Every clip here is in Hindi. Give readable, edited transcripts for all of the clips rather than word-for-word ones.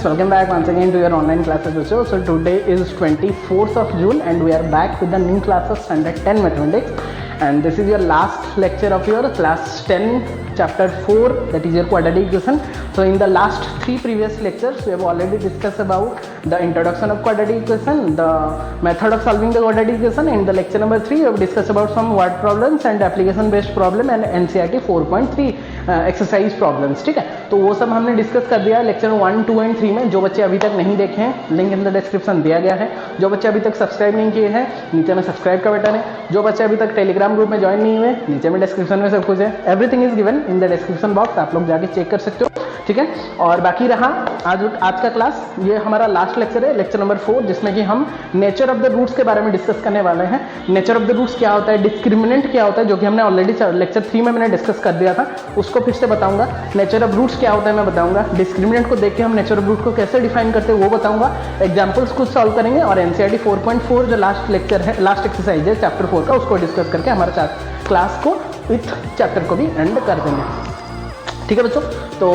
students, welcome back once again to your online classes video. So today is 24th of June and we are back with the new class of standard 10 mathematics, and this is your last lecture of your class 10 chapter 4, that is your quadratic equation. So in the last 3 previous lectures we have already discussed about the introduction of quadratic equation, the method of solving the quadratic equation. In the lecture number 3 we have discussed about some word problems and application based problem and NCERT 4.3 exercise problems. ठीक है, तो वो सब हमने डिस्कस कर दिया है लेक्चर 1, 2 एंड 3 में. जो बच्चे अभी तक नहीं देखे हैं, लिंक इन द डिस्क्रिप्शन दिया गया है. जो बच्चे अभी तक सब्सक्राइब नहीं किए हैं, नीचे में सब्सक्राइब का बटन है. जो बच्चे अभी तक टेलीग्राम ग्रुप में ज्वाइन नहीं हुए, नीचे में डिस्क्रिप्शन में सब कुछ है. Everything is given in the description box, आप लोग जाके चेक कर सकते हो. ठीक है, और बाकी रहा आज का क्लास, ये हमारा लास्ट लेक्चर है, लेक्चर नंबर 4, जिसमें कि हम नेचर ऑफ द रूट्स के बारे में डिस्कस करने वाले हैं. नेचर ऑफ द रूट्स क्या होता है, डिस्क्रिमिनेंट क्या होता है, जो कि हमने ऑलरेडी लेक्चर 3 में मैंने डिस्कस कर दिया था, उसको फिर से बताऊंगा. नेचर ऑफ रूट्स क्या होता है मैं बताऊंगा. डिस्क्रिमिनेंट को देख के हम नेचर ऑफ रूट को कैसे डिफाइन करते हैं वो बताऊंगा. एग्जांपल्स कुछ सॉल्व करेंगे और एनसीईआरटी 4.4 जो लास्ट लेक्चर है, लास्ट एक्सरसाइज है चैप्टर 4 का, उसको डिस्कस करके हमारा क्लास को विथ चैप्टर को भी एंड कर देंगे. ठीक है बच्चों, तो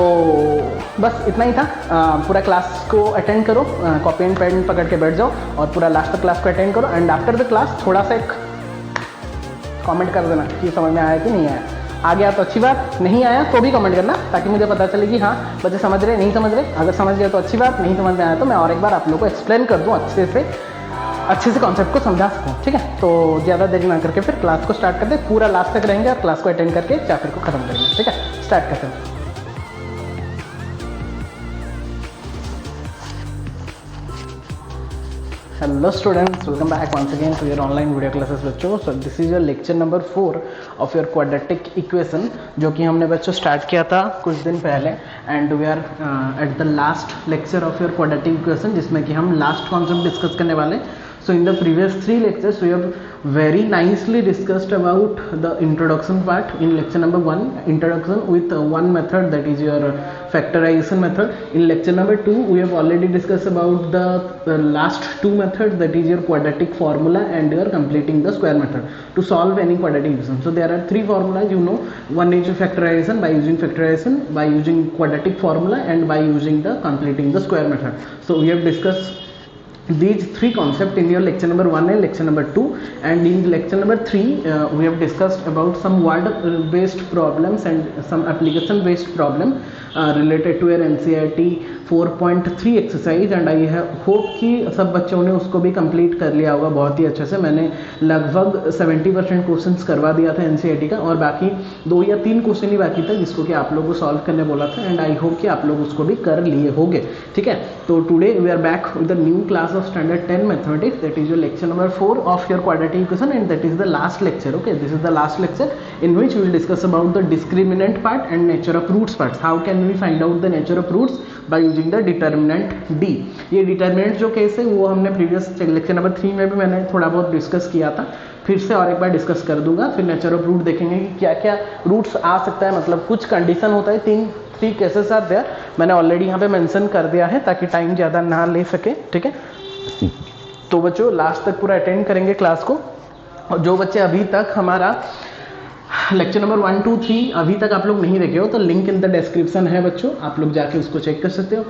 बस इतना ही था. पूरा क्लास को अटेंड करो, कॉपी एंड पेन पकड़ के बैठ जाओ और पूरा लास्ट तक क्लास को अटेंड करो. एंड आफ्टर द क्लास थोड़ा सा एक कमेंट कर देना कि समझ में आया कि नहीं आया. आ गया तो अच्छी बात, नहीं आया तो भी कमेंट करना, ताकि मुझे पता चले कि हाँ बच्चे समझ रहे नहीं समझ रहे. अगर समझ गए तो अच्छी बात, नहीं समझ में आया तो मैं और एक बार आप लोगों को एक्सप्लेन कर दूँ अच्छे से कॉन्सेप्ट को समझा सकूँ. ठीक है, तो ज़्यादा देरी ना करके फिर क्लास को स्टार्ट कर दे. पूरा लास्ट तक रहेंगे और क्लास को अटेंड करके चैप्टर को खत्म करेंगे. ठीक है, स्टार्ट करते हैं. Hello students, welcome back once again to your online video classes बच्चों. So this is your lecture number 4 of your quadratic equation, जो कि हमने बच्चों स्टार्ट किया था कुछ दिन पहले. And we are at the last lecture of your quadratic equation, जिसमें कि हम लास्ट कॉन्सेप्ट डिस्कस करने वाले हैं. So in the previous 3 lectures we have very nicely discussed about the introduction part. In lecture number 1, introduction with one method, that is your factorization method. In lecture number 2 we have already discussed about the last 2 methods, that is your quadratic formula and your completing the square method to solve any quadratic equation. So there are 3 formulas, you know. One is factorization, by using factorization, by using quadratic formula, and by using the completing the square method. So we have discussed these 3 concepts in your lecture number 1 and lecture number 2, and in lecture number 3 we have discussed about some word based problems and some application based problem related to your NCERT 4.3 exercise. And I hope कि सब बच्चों ने उसको भी कंप्लीट कर लिया होगा बहुत ही अच्छे से. मैंने लगभग 70% क्वेश्चंस करवा दिया था NCERT का, और बाकी 2 या 3 क्वेश्चन ही बाकी था जिसको कि आप लोगों को सॉल्व करने बोला था. एंड आई होप कि आप लोग उसको भी कर लिए होंगे. ठीक है, तो today we are back with the new class of standard 10 mathematics, that is your lecture number 4 of your quadratic equation, and that is the last lecture. Okay, this is the last lecture in which we will discuss about the discriminant part and nature of roots parts. How can we find out the nature of roots? By using the determinant D. ये determinant जो केस है वो हमने previous lecture number 3 में भी मैंने थोड़ा बहुत डिस्कस किया था. फिर से और एक बार डिस्कस कर दूंगा. फिर नेचर ऑफ रूट देखेंगे कि क्या क्या रूट्स आ सकता है, मतलब कुछ कंडीशन होता है. 3 केसेस आर देयर, मैंने ऑलरेडी यहाँ पे मेंशन कर दिया है ताकि टाइम ज़्यादा ना ले सके. ठीक है, तो बच्चों लास्ट तक पूरा अटेंड करेंगे क्लास को. और जो बच्चे अभी तक हमारा लेक्चर नंबर 1, 2, 3 अभी तक आप लोग नहीं देखे हो तो लिंक इन द डिस्क्रिप्शन है बच्चों, आप लोग जाके उसको चेक कर सकते हो.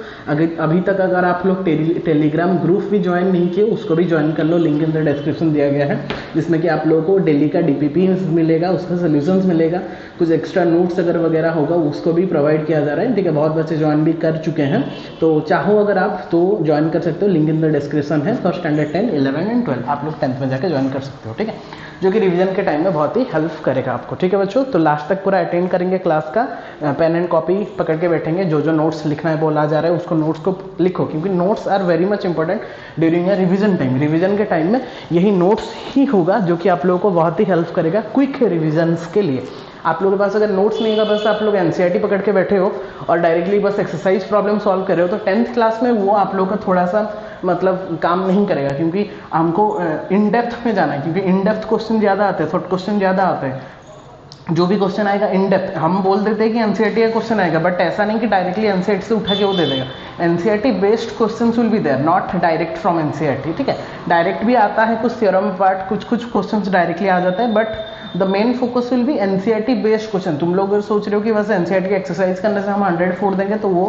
अभी तक अगर आप लोग टेलीग्राम ग्रुप भी ज्वाइन नहीं किए उसको भी ज्वाइन कर लो. लिंक इन द डिस्क्रिप्शन दिया गया है, जिसमें कि आप लोगों को डेली का DPP मिलेगा, उसका सोल्यूशंस मिलेगा, कुछ एक्स्ट्रा नोट्स अगर वगैरह होगा उसको भी प्रोवाइड किया जा रहा है. ठीक है, बहुत बच्चे ज्वाइन भी कर चुके हैं, तो चाहो अगर आप तो ज्वाइन कर सकते हो. लिंक इन द डिस्क्रिप्शन है फॉर स्टैंडर्ड 10, 11 एंड 12. आप लोग 10th में जाकर ज्वाइन कर सकते हो. ठीक है, जो कि रिवीजन के टाइम में बहुत ही हेल्प करेगा आपको. ठीक है बच्चों, तो लास्ट तक पूरा अटेंड करेंगे क्लास का. पेन एंड कॉपी पकड़ के बैठेंगे, जो नोट्स लिखना है बोला जा रहा है उसको नोट्स को लिखो, क्योंकि notes are very much important during revision time. Revision के टाइम में यही नोट्स ही होगा जो कि आप लोगों को बहुत ही हेल्प करेगा क्विक रिविजन्स के लिए. आप लोगों के पास अगर नोट्स नहीं होगा, बस आप लोग NCERT पकड़ के बैठे हो और डायरेक्टली बस एक्सरसाइज प्रॉब्लम सॉल्व कर रहे हो, तो 10th क्लास में वो आप लोगों का थोड़ा सा मतलब काम नहीं करेगा, क्योंकि हमको इन डेप्थ में जाना है. क्योंकि इन डेप्थ क्वेश्चन ज़्यादा आते हैं, शॉर्ट क्वेश्चन ज़्यादा आते हैं. जो भी क्वेश्चन आएगा इन डेप्थ, हम बोल देते हैं कि NCERT का क्वेश्चन आएगा, बट ऐसा नहीं कि डायरेक्टली NCERT से उठा के वो दे देगा. NCERT based question will be there, not direct from NCERT. ठीक है, डायरेक्ट भी आता है कुछ थ्योरम पार्ट, कुछ क्वेश्चन डायरेक्टली आ जाता है, but the main focus will be NCERT based question. तुम लोग अगर सोच रहे हो कि बस NCERT की एक्सरसाइज करने से हम 100 फोड़ देंगे तो वो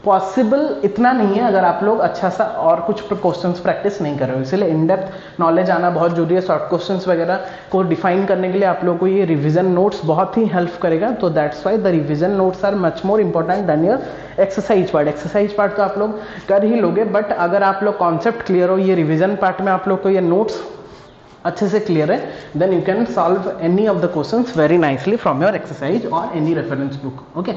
पॉसिबल इतना नहीं है अगर आप लोग अच्छा सा और कुछ क्वेश्चंस प्रैक्टिस नहीं कर रहे हो। इसलिए इन डेप्थ नॉलेज आना बहुत जरूरी है। शॉर्ट क्वेश्चंस वगैरह को डिफाइन करने के लिए आप लोगों को ये रिवीजन नोट्स बहुत ही हेल्प करेगा। तो that's why the revision notes are much more important than your exercise part. Exercise part तो आप लोग कर ही लोगे, बट अगर आप लोग कॉन्सेप्ट क्लियर हो, ये रिविजन पार्ट में आप लोग को ये नोट्स अच्छे से क्लियर है, then you can solve any of the questions very nicely from your exercise और any reference book. Okay,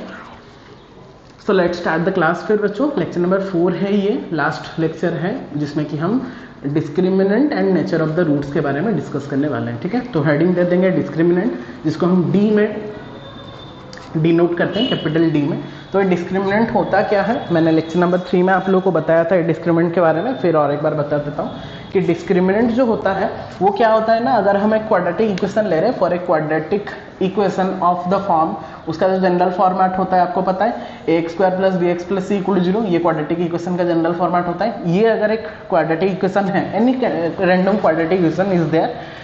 so let's start the class. फिर बच्चों लेक्चर नंबर 4 है, ये लास्ट लेक्चर है जिसमें कि हम discriminant and nature of the roots के बारे में डिस्कस करने वाले हैं। ठीक है, तो हेडिंग दे देंगे डिस्क्रिमिनेंट, जिसको हम डी में डिनोट करते हैं, कैपिटल डी में। तो ये डिस्क्रिमिनेंट होता क्या है, मैंने लेक्चर नंबर 3 में आप लोगों को बताया था डिस्क्रिमिनेंट के बारे में, फिर और एक बार बता देता हूँ कि डिस्क्रिमिनेंट जो होता है वो क्या होता है ना, अगर हम एक क्वाड्रेटिक इक्वेशन ले रहे हैं for a quadratic equation of the form, उसका जो जनरल फॉर्मेट होता है आपको पता है ax square plus b x plus c equal 0, ये क्वाड्रेटिक इक्वेशन का जनरल फॉर्मेट होता है। ये अगर एक क्वाड्रेटिक इक्वेशन है, any random quadratic equation is there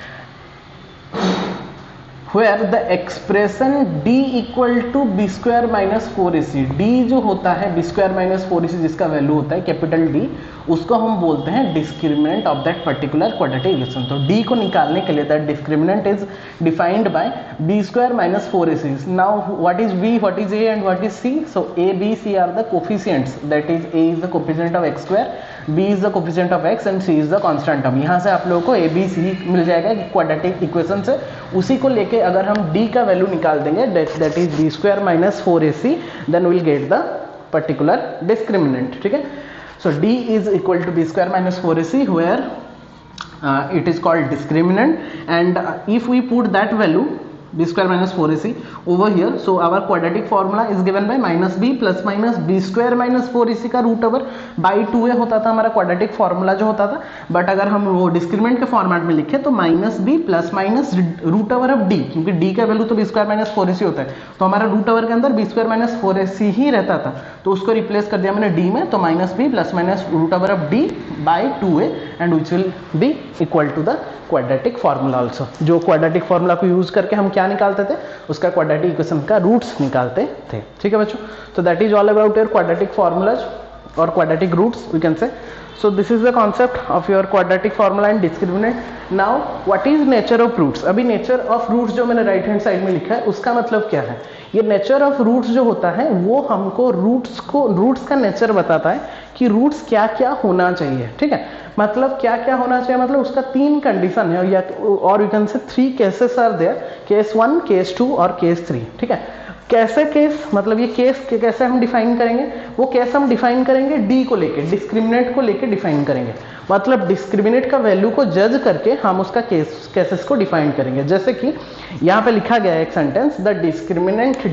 where the expression d equal to b square minus 4ac, d जो होता है b square minus 4ac जिसका वैल्यू होता है कैपिटल D, उसको हम बोलते हैं discriminant of that particular quadratic equation. तो d को निकालने के लिए that discriminant is defined by b square minus 4ac। Now what is b, what is a and what is c? So a b c are the coefficients, that is a is the coefficient of x square, b is the coefficient of x and c is the constant term. यहाँ से आप लोगों को a b c मिल जाएगा क्वाड्रेटिक इक्वेशन से। उसी को लेके अगर हम d का वैल्यू निकाल देंगे that is b square minus 4ac, then will get the particular discriminant. ठीक है, so d is equal to b square minus 4ac where it is called discriminant, and if we put that value b square minus 4ac over here, so our quadratic formula is given by minus b plus minus b square minus 4ac का रूट ओवर बाई 2a होता था हमारा क्वाड्रेटिक फॉर्मूला जो होता था। बट अगर हम वो डिस्क्रिमिनेंट के फॉर्मेट में लिखे तो minus b plus minus root over of d, क्योंकि d का वैल्यू तो b स्क्वायर माइनस 4ac होता है, तो हमारा रूट ओवर के अंदर b स्क्वायर माइनस 4ac ही रहता था, तो उसको रिप्लेस कर दिया मैंने d में, तो minus b plus minus root over of d by 2a and which will be equal to the quadratic formula also. जो क्वाड्रेटिक फॉर्मूला को यूज करके हम क्या निकालते थे, उसका क्वाड्रेटिक इक्वेशन का रूट्स निकालते थे। ठीक है बच्चों, तो that is all about your quadratic formulas और quadratic roots we can say. So this is the concept of your quadratic formula and discriminant. Now what is nature of roots? अभी nature of roots जो मैंने राइट हैंड साइड में लिखा है उसका मतलब क्या है, ये nature of roots जो होता है वो हमको roots का nature बताता है कि roots क्या क्या होना चाहिए। ठीक है, मतलब क्या क्या होना चाहिए, मतलब उसका 3 कंडीशन है, या और you can say 3 cases are there, case 1, case 2 और केस 3। ठीक है, कैसे केस, मतलब ये केस कैसे हम डिफाइन करेंगे, वो केस हम डिफाइन करेंगे डी को लेके, डिस्क्रिमिनेट को लेके डिफाइन करेंगे। मतलब डिस्क्रिमिनेट का वैल्यू को जज करके हम उसका केसेस को डिफाइन करेंगे। जैसे कि यहाँ पे लिखा गया है एक sentence, the discriminant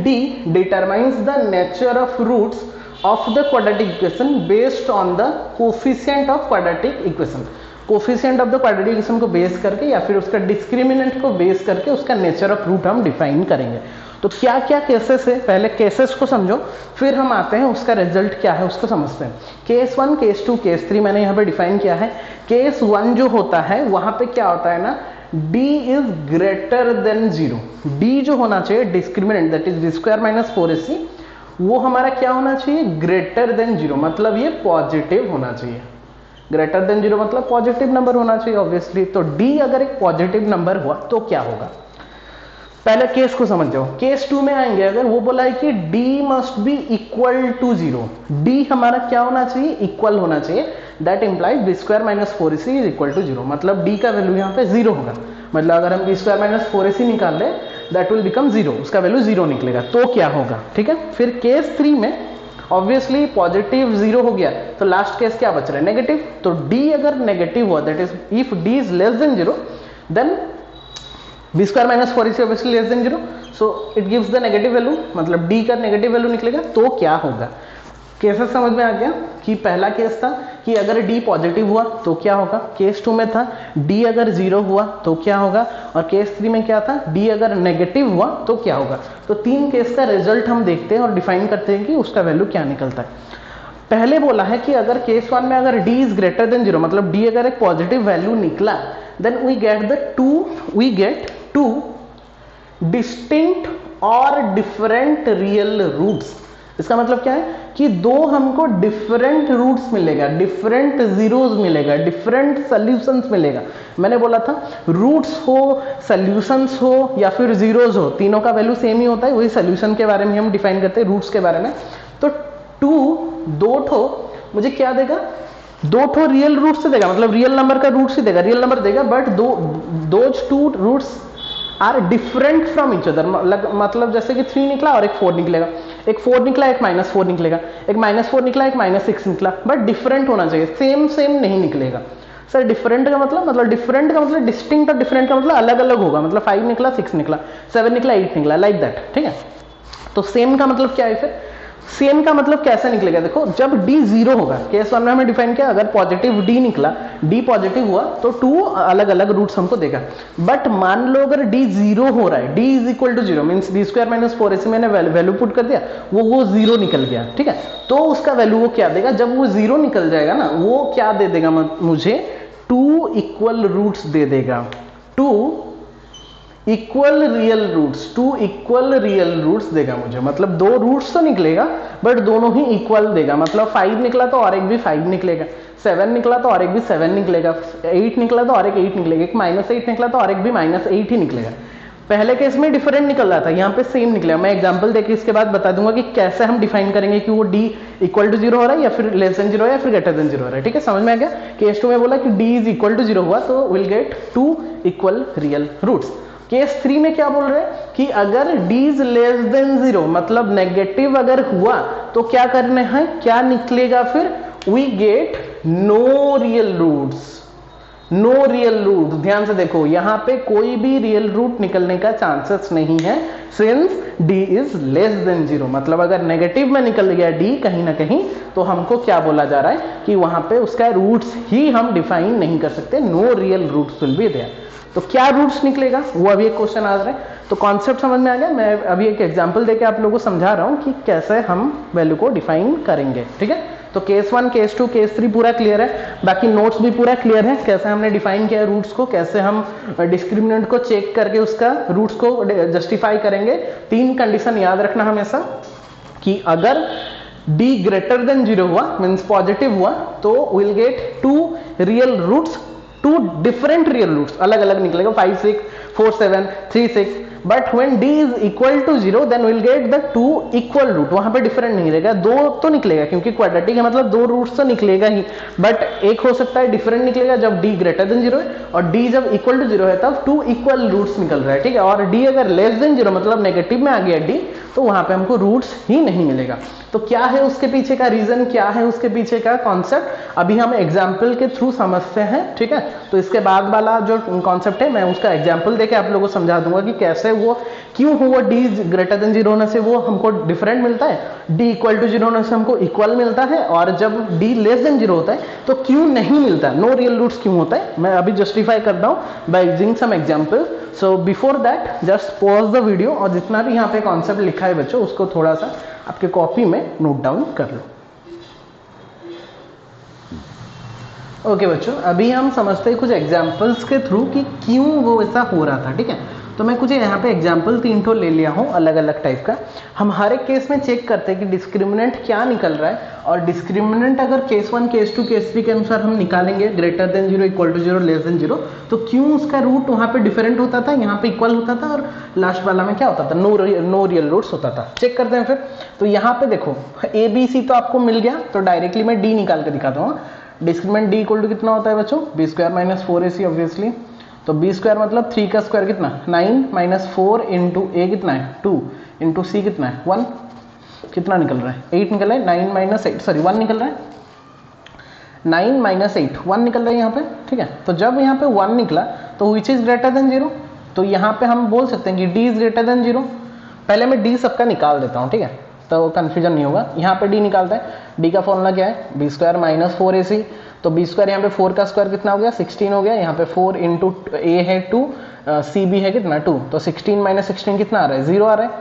D determines the nature of roots of the quadratic equation based on the coefficient of quadratic equation. Coefficient of the quadratic equation को बेस करके या फिर उसका डिस्क्रिमिनेंट को बेस करके उसका नेचर ऑफ रूट हम डिफाइन करेंगे। तो क्या क्या केसेस है, पहले केसेस को समझो, फिर हम आते हैं उसका रिजल्ट क्या है उसको समझते हैं। केस 1, केस 2, केस 3 मैंने यहाँ पे डिफाइन किया है। केस 1 जो होता है वहां पे क्या होता है ना, d is greater than 0। d जो होना चाहिए discriminant that is b square minus 4ac, वो हमारा क्या होना चाहिए, ग्रेटर देन 0, मतलब ये पॉजिटिव होना चाहिए। ग्रेटर देन 0 मतलब पॉजिटिव नंबर होना चाहिए ऑब्वियसली। तो d अगर एक पॉजिटिव नंबर हुआ तो क्या होगा, पहले केस को समझ जाओ। केस 2 में आएंगे, अगर वो बोला है कि d must be equal to 0, d हमारा क्या होना चाहिए, इक्वल होना चाहिए, that implies b square minus 4ac is equal to 0, मतलब d का वैल्यू यहाँ पे 0 होगा। मतलब अगर हम b स्क्वायर माइनस 4ac निकाल ले दैट विल बिकम 0, उसका वैल्यू 0 निकलेगा, तो क्या होगा। ठीक है, फिर केस 3 में ऑब्वियसली पॉजिटिव 0 हो गया, तो लास्ट केस क्या बच रहा है, नेगेटिव। तो d अगर नेगेटिव हुआ, that is if d is less than 0 then b square minus 4ac obviously less than 0, so it gives the negative value, मतलब d का नेगेटिव वैल्यू निकलेगा। तो क्या होगा, केसेस समझ में आ गया कि पहला केस था कि अगर d पॉजिटिव हुआ तो क्या होगा, केस 2 में था d अगर 0 हुआ तो क्या होगा, और केस 3 में क्या था, d अगर नेगेटिव हुआ तो क्या होगा। तो 3 केस का रिजल्ट हम देखते हैं और डिफाइन करते हैं कि उसका वैल्यू क्या निकलता है। पहले बोला है कि अगर केस 1 में अगर d इज ग्रेटर देन 0, मतलब d अगर एक पॉजिटिव वैल्यू निकला, then we get two distinct और डिफरेंट रियल रूट्स। इसका मतलब क्या है कि दो हमको डिफरेंट रूट्स मिलेगा, डिफरेंट जीरोस मिलेगा, डिफरेंट सॉल्यूशंस मिलेगा। मैंने बोला था रूट्स हो, सॉल्यूशंस हो या फिर जीरोस हो, तीनों का वैल्यू सेम ही होता है। वही सॉल्यूशन के बारे में हम डिफाइन करते हैं, रूट्स के बारे में। तो 2 दो ठो मुझे क्या देगा, दो ठो रियल रूट्स से देगा, मतलब रियल नंबर का रूट्स ही देगा, रियल नंबर देगा, but those 2 roots are different from each other. मतलब जैसे कि 3 निकला और एक 4 निकलेगा, एक 4 निकला एक -4 निकलेगा, एक -4 निकला एक -6 निकला, बट डिफरेंट होना चाहिए, सेम नहीं निकलेगा। सर डिफरेंट का मतलब डिफरेंट का मतलब डिस्टिंक्ट और डिफरेंट का मतलब अलग अलग होगा, मतलब 5 निकला 6 निकला, 7 निकला 8 निकला, लाइक दैट, ठीक है। तो सेम का मतलब क्या है, फिर सेम का मतलब कैसे निकलेगा, देखो जब d 0 होगा, केस 1 में हमने डिफाइन किया, अगर पॉजिटिव d निकला, d पॉजिटिव हुआ तो 2 अलग अलग रूट्स हमको देगा। बट मान लो अगर d 0 हो रहा है, d is equal to 0 means d² - 4ac मैंने वैल्यू पुट कर दिया, वो 0 निकल गया, ठीक है। तो उसका वैल्यू वो क्या देगा, जब वो 0 निकल जाएगा ना, वो क्या दे देगा मुझे, 2 इक्वल रूट्स दे देगा, 2 equal real roots, 2 equal real roots देगा मुझे। मतलब 2 रूट्स तो निकलेगा बट दोनों ही इक्वल देगा, मतलब 5 निकला तो और एक भी 5 निकलेगा, 7 निकला तो और एक भी 7 निकलेगा, 8 निकला तो और एक 8 निकलेगा, एक -8 निकला तो और एक भी -8 ही निकलेगा। पहले केस में डिफरेंट निकल रहा था, यहाँ पे सेम निकलेगा। मैं एग्जांपल देके इसके बाद बता दूंगा कि कैसे हम डिफाइन करेंगे कि वो d इक्वल टू 0 हो रहा है या फिर लेस देन 0 है या फिर ग्रेटर देन 0 हो रहा है, ठीक है। समझ में आ गया। केस 2 में बोला कि d इज इक्वल टू 0 हुआ तो will get 2 equal real roots. Case 3 में क्या बोल रहे हैं कि अगर d इज लेस देन 0 मतलब नेगेटिव अगर हुआ तो क्या करना है, क्या निकलेगा फिर, we get no real roots, no real root. ध्यान से देखो, यहां पे कोई भी रियल रूट निकलने का चांसेस नहीं है since d is less than 0। मतलब अगर नेगेटिव में निकल गया d कहीं ना कहीं तो हमको क्या बोला जा रहा है कि वहां पे उसका रूट्स ही हम डिफाइन नहीं कर सकते, no real roots will be there. तो क्या रूट्स निकलेगा वो अभी एक क्वेश्चन आ रहा है। तो कॉन्सेप्ट समझ में आ गया। मैं अभी एक एग्जांपल देके आप लोगों को समझा रहा हूं कि कैसे हम वैल्यू को डिफाइन करेंगे, ठीक है। तो केस 1, केस 2, केस 3 पूरा क्लियर है, बाकी नोट्स भी पूरा क्लियर है, कैसे हमने डिफाइन किया रूट्स को, कैसे हम डिस्क्रिमिनेंट को चेक करके उसका रूट्स को जस्टिफाई करेंगे। 3 कंडीशन याद रखना हमेशा कि अगर d ग्रेटर देन 0 हुआ मीन्स पॉजिटिव हुआ तो will get 2 real roots, 2 different real roots, अलग अलग निकलेगा, 5 6 4 7 3 6। But when d is equal to 0 then we'll get the 2 equal root। वहां पे डिफरेंट नहीं रहेगा, 2 तो निकलेगा क्योंकि क्वाड्रेटिक है मतलब 2 रूट्स तो निकलेगा ही, बट एक हो सकता है डिफरेंट निकलेगा जब d ग्रेटर देन 0 है और d जब इक्वल टू 0 है तब 2 इक्वल रूट्स निकल रहा है, ठीक है। और d अगर लेस देन 0 मतलब नेगेटिव में आ गया d तो वहां पे हमको रूट्स ही नहीं मिलेगा। तो क्या है उसके पीछे का रीजन, क्या है उसके पीछे का कॉन्सेप्ट, अभी हम एग्जाम्पल के थ्रू समझते हैं, ठीक है। तो इसके बाद वाला जो कॉन्सेप्ट है मैं उसका एग्जाम्पल देके आप लोगों को समझा दूंगा कि कैसे वो क्यों हुआ d ग्रेटर देन 0 होने से वो हमको डिफरेंट मिलता है, d इक्वल टू 0 होने से हमको इक्वल मिलता है, और जब d लेस देन 0 होता है तो क्यों नहीं मिलता, नो रियल रूट्स क्यों होता है, मैं अभी जस्टिफाई करता हूं by using some example. So before that just pause the video और जितना भी यहाँ पे कॉन्सेप्ट लिखा है बच्चों उसको थोड़ा सा आपके कॉपी में नोट डाउन कर लो। ओके बच्चों, अभी हम समझते हैं कुछ एग्जांपल्स के थ्रू कि क्यों वो ऐसा हो रहा था, ठीक है। तो मैं कुछ यहाँ पे एग्जांपल 3 ठो ले लिया हूँ अलग अलग टाइप का। हम हर एक केस में चेक करते हैं कि डिस्क्रिमिनेंट क्या निकल रहा है, और डिस्क्रिमिनेंट अगर केस 1, केस 2, केस 3 के अनुसार हम निकालेंगे greater than 0, equal to 0, less than 0, तो क्यों उसका रूट वहाँ पे डिफरेंट होता था, यहाँ पे इक्वल होता था, और लास्ट वाला में क्या होता था, नो रियल रूट्स होता था। चेक करते हैं फिर। तो यहाँ पे देखो ए बी सी तो आपको मिल गया, तो डायरेक्टली मैं डी निकाल के दिखाता हूँ। डिस्क्रिमिनेंट डी इक्वल टू कितना होता है बच्चों, b² - 4ac ऑब्वियसली। तो b² मतलब 3 का स्क्वायर कितना, 9 - 4 इंटू a कितना है 2 इंटू c कितना है 1, कितना निकल रहा है 8 निकल रहा है, 9 - 8 सॉरी 1 निकल रहा है, 9 - 8 1 निकल रहा है यहाँ पे, ठीक है। तो जब यहाँ पे 1 निकला तो विच इज ग्रेटर देन 0, तो यहाँ पे हम बोल सकते हैं कि d इज ग्रेटर देन 0। पहले मैं d सबका निकाल देता हूँ, ठीक है, तो कंफ्यूजन नहीं होगा। यहाँ पे d निकालता है, d का फॉर्मूला क्या है, b² - 4ac। तो b² यहाँ पे 4 का स्क्वायर कितना हो गया 16 हो गया, यहाँ पे 4 इंटू a है 2, c भी है कितना 2, तो 16 - 16 कितना आ रहा है 0 आ रहा है,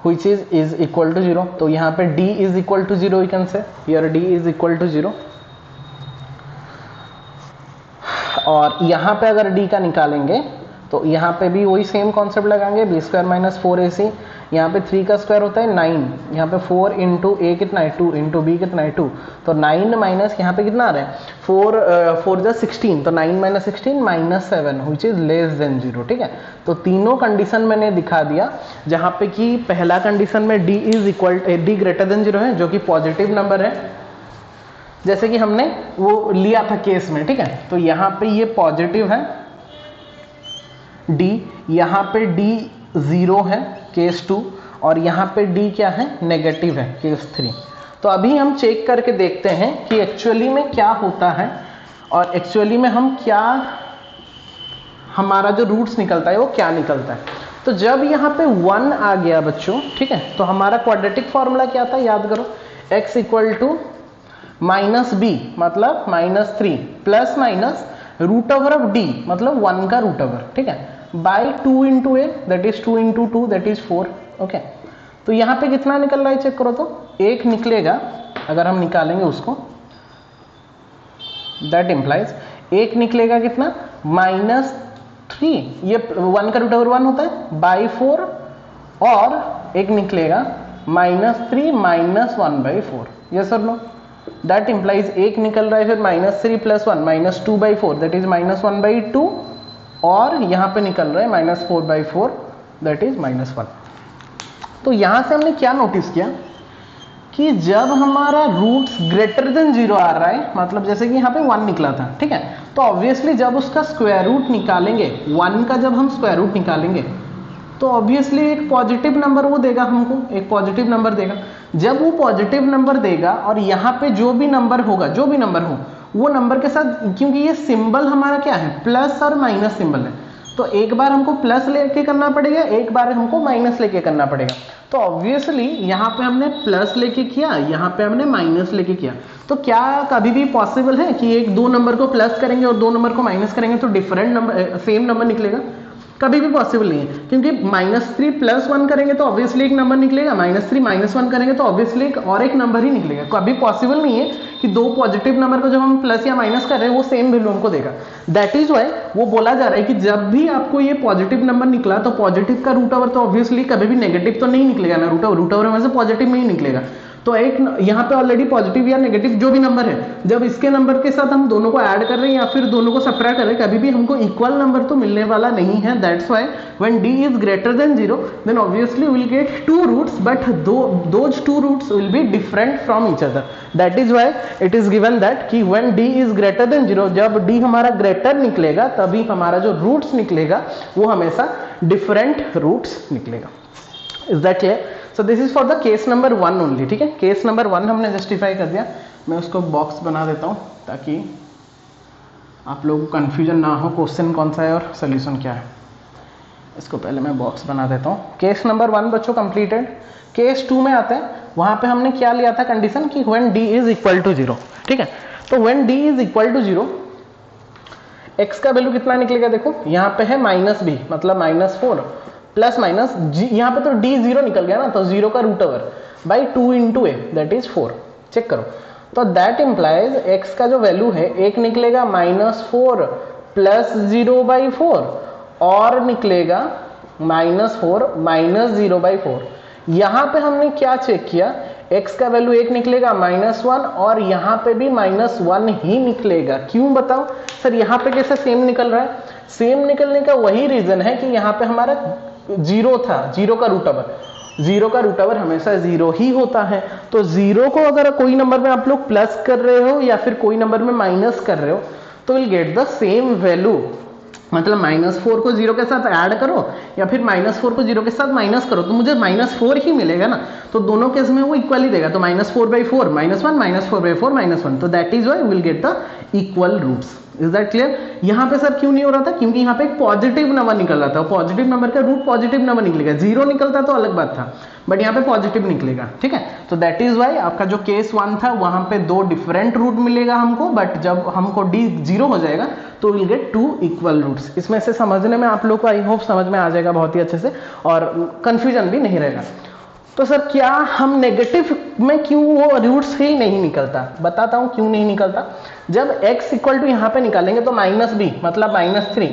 which is equal to 0। तो यहाँ पे d is equal to 0 you can say, here d is equal to 0। और यहाँ पे अगर d का निकालेंगे तो यहाँ पे भी वही सेम कॉन्सेप्ट लगाएंगे, b² - 4ac यहाँ पे 3 का स्क्वायर होता है 9, यहाँ पे 4 इंटू ए कितना है 2, इंटू बी कितना है 2, तो 9 माइनस यहाँ पे कितना आ रहा है 4 जा 16, तो 9 minus 16 minus 7 which is less than 0। ठीक है, तो तीनों कंडीशन मैंने दिखा दिया, जहाँ पे कि पहला कंडीशन में d is equal d greater than 0 है, जो कि पॉजिटिव नंबर है, जैसे कि हमने वो लिया था केस में। ठीक है, तो यहाँ पे ये पॉजिटिव है d, यहाँ पे d 0 है केस 2, और यहाँ पे d क्या है नेगेटिव है केस 3। तो अभी हम चेक करके देखते हैं कि एक्चुअली में क्या होता है, और एक्चुअली में हम क्या, हमारा जो रूट्स निकलता है वो क्या निकलता है। तो जब यहाँ पे 1 आ गया बच्चों, ठीक है, तो हमारा क्वाड्रेटिक फॉर्मूला क्या था याद करो, x equal to minus B मतलब -3 plus minus root over of d मतलब 1 का रूट ओवर, ठीक है, by 2 into A that is 2 into 2 that is 4। Okay, तो यहाँ पे कितना निकल रहा है चेक करो, तो 1 निकलेगा अगर हम निकालेंगे उसको, दैट इम्प्लाइज 1 निकलेगा कितना -3, ये 1 का रूट ओवर 1 होता है बाई 4, और एक निकलेगा -3 माइनस 1/4। यस और नो, दैट इम्प्लाइज 1 निकल रहा है फिर -3 प्लस 1 -2/4 दैट इज -1/2, और यहाँ पे निकल रहा है -4/4 दैट इज -1। तो यहाँ से हमने क्या नोटिस किया कि जब हमारा रूट्स ग्रेटर देन 0 आ रहा है, मतलब जैसे कि यहाँ पे 1 निकला था, ठीक है, तो ऑब्वियसली जब उसका स्क्वायर रूट निकालेंगे, 1 का जब हम स्क्वायर रूट निकालेंगे तो ऑब्वियसली एक पॉजिटिव नंबर वो देगा हमको, एक पॉजिटिव नंबर देगा। जब वो पॉजिटिव नंबर देगा और यहाँ पे जो भी नंबर होगा, जो भी नंबर हो, वो नंबर के साथ, क्योंकि ये सिंबल हमारा क्या है प्लस और माइनस सिंबल है, तो एक बार हमको प्लस लेके करना पड़ेगा, एक बार हमको माइनस लेके करना पड़ेगा। तो ऑब्वियसली यहाँ पे हमने प्लस लेके किया, यहाँ पे हमने माइनस लेके किया, तो क्या कभी भी पॉसिबल है कि एक दो नंबर को प्लस करेंगे और दो नंबर को माइनस करेंगे तो डिफरेंट नंबर सेम नंबर निकलेगा? कभी भी पॉसिबल नहीं है, क्योंकि -3 + 1 करेंगे तो ऑब्वियसली एक नंबर निकलेगा, -3 - 1 करेंगे तो ऑब्वियसली एक और एक नंबर ही निकलेगा। कभी पॉसिबल नहीं है कि दो पॉजिटिव नंबर को जब हम प्लस या माइनस कर रहे हैं वो सेम वैल्यू हमको देगा। दैट इज वाई वो बोला जा रहा है कि जब भी आपको ये पॉजिटिव नंबर निकला तो पॉजिटिव का रूट ओवर तो ऑब्वियसली कभी भी नेगेटिव तो नहीं निकलेगा ना, रूट ओवर में से पॉजिटिव में ही निकलेगा। तो एक यहाँ पे ऑलरेडी पॉजिटिव या नेगेटिव जो भी नंबर है, जब इसके नंबर के साथ हम दोनों को ऐड कर रहे हैं या फिर दोनों को सबट्रैक्ट कर रहे हैं, कभी भी हमको इक्वल नंबर तो मिलने वाला नहीं है। That's why when d is greater than 0 then obviously we will get two roots, but those two roots will be different from each other. That is why it is given that कि when d is greater than 0, जब d हमारा ग्रेटर निकलेगा तभी हमारा जो रूट्स निकलेगा वो हमेशा डिफरेंट रूट्स निकलेगा। Is that clear? So this is for the case number 1 only. ठीक है, केस नंबर 1 हमने जस्टिफाई कर दिया। मैं उसको बॉक्स बना देता हूँ ताकि आप लोगों को कन्फ्यूजन ना हो क्वेश्चन कौन सा है और सोल्यूशन क्या है। इसको पहले मैं बॉक्स बना देता हूँ। केस नंबर 1 बच्चों कंप्लीटेड। केस 2 में आते हैं, वहाँ पे हमने क्या लिया था कंडीशन कि when d is equal to 0। ठीक है, तो when d is equal to 0 x का वैल्यू कितना निकलेगा? देखो यहाँ पे है -b मतलब -4 प्लस माइनस यहाँ पे तो d 0 निकल गया ना, तो 0 का root over by 2 into A that is 4। Check करो, तो दैट इम्प्लाइज x का जो वैल्यू है एक निकलेगा -4 प्लस 0/4 और निकलेगा -4 माइनस 0/4। यहाँ पे हमने क्या चेक किया, x का वैल्यू एक निकलेगा -1 और यहाँ पे भी -1 ही निकलेगा। क्यों बताओ सर, यहाँ पे कैसे सेम निकल रहा है? सेम निकलने का वही रीजन है कि यहाँ पे हमारा 0 था, 0 का रूट ओवर, 0 का रूट ओवर हमेशा 0 ही होता है। तो 0 को अगर कोई नंबर में आप लोग प्लस कर रहे हो या फिर कोई नंबर में माइनस कर रहे हो तो will get the same value. मतलब -4 को 0 के साथ ऐड करो या फिर -4 को 0 के साथ माइनस करो तो मुझे -4 ही मिलेगा ना, तो दोनों केस में वो इक्वल ही देगा। तो -4/4 -1 -4/4 -1, तो that is why will get the equal roots. Is that clear? यहाँ पे सर क्यों नहीं हो रहा था? क्योंकि यहाँ पे एक पॉजिटिव नंबर निकल रहा था, पॉजिटिव नंबर का रूट पॉजिटिव नंबर निकलेगा। 0 निकलता तो अलग बात था, बट यहाँ पे पॉजिटिव निकलेगा। ठीक है, तो दैट इज वाई आपका जो केस 1 था वहां पे 2 डिफरेंट रूट मिलेगा हमको, बट जब हमको d 0 हो जाएगा तो विल गेट 2 इक्वल रूट्स। इसमें से समझने में आप लोग को आई होप समझ में आ जाएगा बहुत ही अच्छे से और कंफ्यूजन भी नहीं रहेगा। तो सर क्या हम नेगेटिव में क्यों वो रूट्स ही नहीं निकलता? बताता हूं क्यों नहीं निकलता। जब x इक्वल टू यहाँ पे निकालेंगे तो -b मतलब -3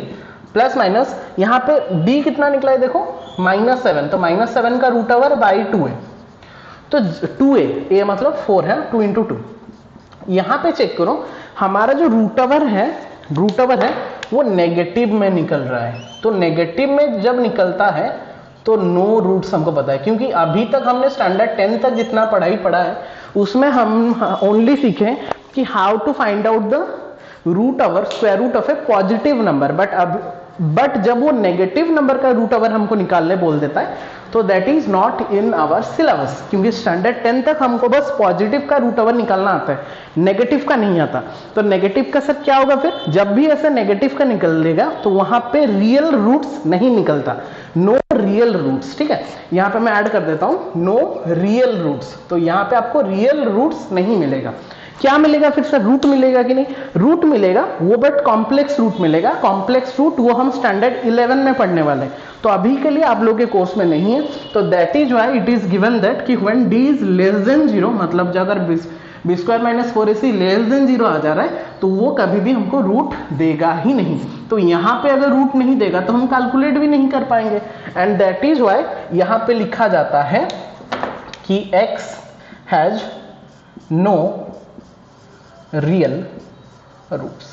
प्लस माइनस यहाँ पे d कितना निकला है देखो -7, तो -7 का रूट ओवर बाई 2 है, तो 2a, a मतलब 4 है, 2 इंटू 2। यहाँ पे चेक करो हमारा जो रूट ओवर है वो नेगेटिव में निकल रहा है, तो नेगेटिव में जब निकलता है तो नो रूट्स हमको पता है, क्योंकि अभी तक हमने स्टैंडर्ड 10 तक जितना पढ़ा है उसमें हम ओनली सीखे कि how to find out the root over square root of a positive number, but जब वो नेगेटिव नंबर का रूट ओवर हमको निकालने बोल देता है तो that is not in our syllabus, क्योंकि स्टैंडर्ड 10 तक हमको बस पॉजिटिव का रूट ओवर निकालना आता है, नेगेटिव का नहीं आता। तो नेगेटिव का सर क्या होगा, फिर जब भी ऐसे नेगेटिव का निकलेगा तो वहां पे रियल रूट्स नहीं निकलता, नो रियल रूट्स। ठीक है, यहाँ पे मैं ऐड कर देता हूं नो रियल रूट्स, तो यहाँ पे आपको रियल रूट्स नहीं मिलेगा। क्या मिलेगा फिर सर, रूट मिलेगा कि नहीं, रूट मिलेगा वो, बट कॉम्प्लेक्स रूट मिलेगा। कॉम्प्लेक्स रूट वो हम स्टैंडर्ड 11 में पढ़ने वाले हैं, तो अभी के लिए आप लोगों के कोर्स में नहीं है। तो that is why it is given that कि when d is less than 0, मतलब जो अगर b square minus 4ac less than 0 आ जा रहा है तो वो कभी भी हमको रूट देगा ही नहीं। तो यहाँ पे अगर रूट नहीं देगा तो हम कैलकुलेट भी नहीं कर पाएंगे, एंड दैट इज व्हाई यहाँ पे लिखा जाता है कि x has no real roots.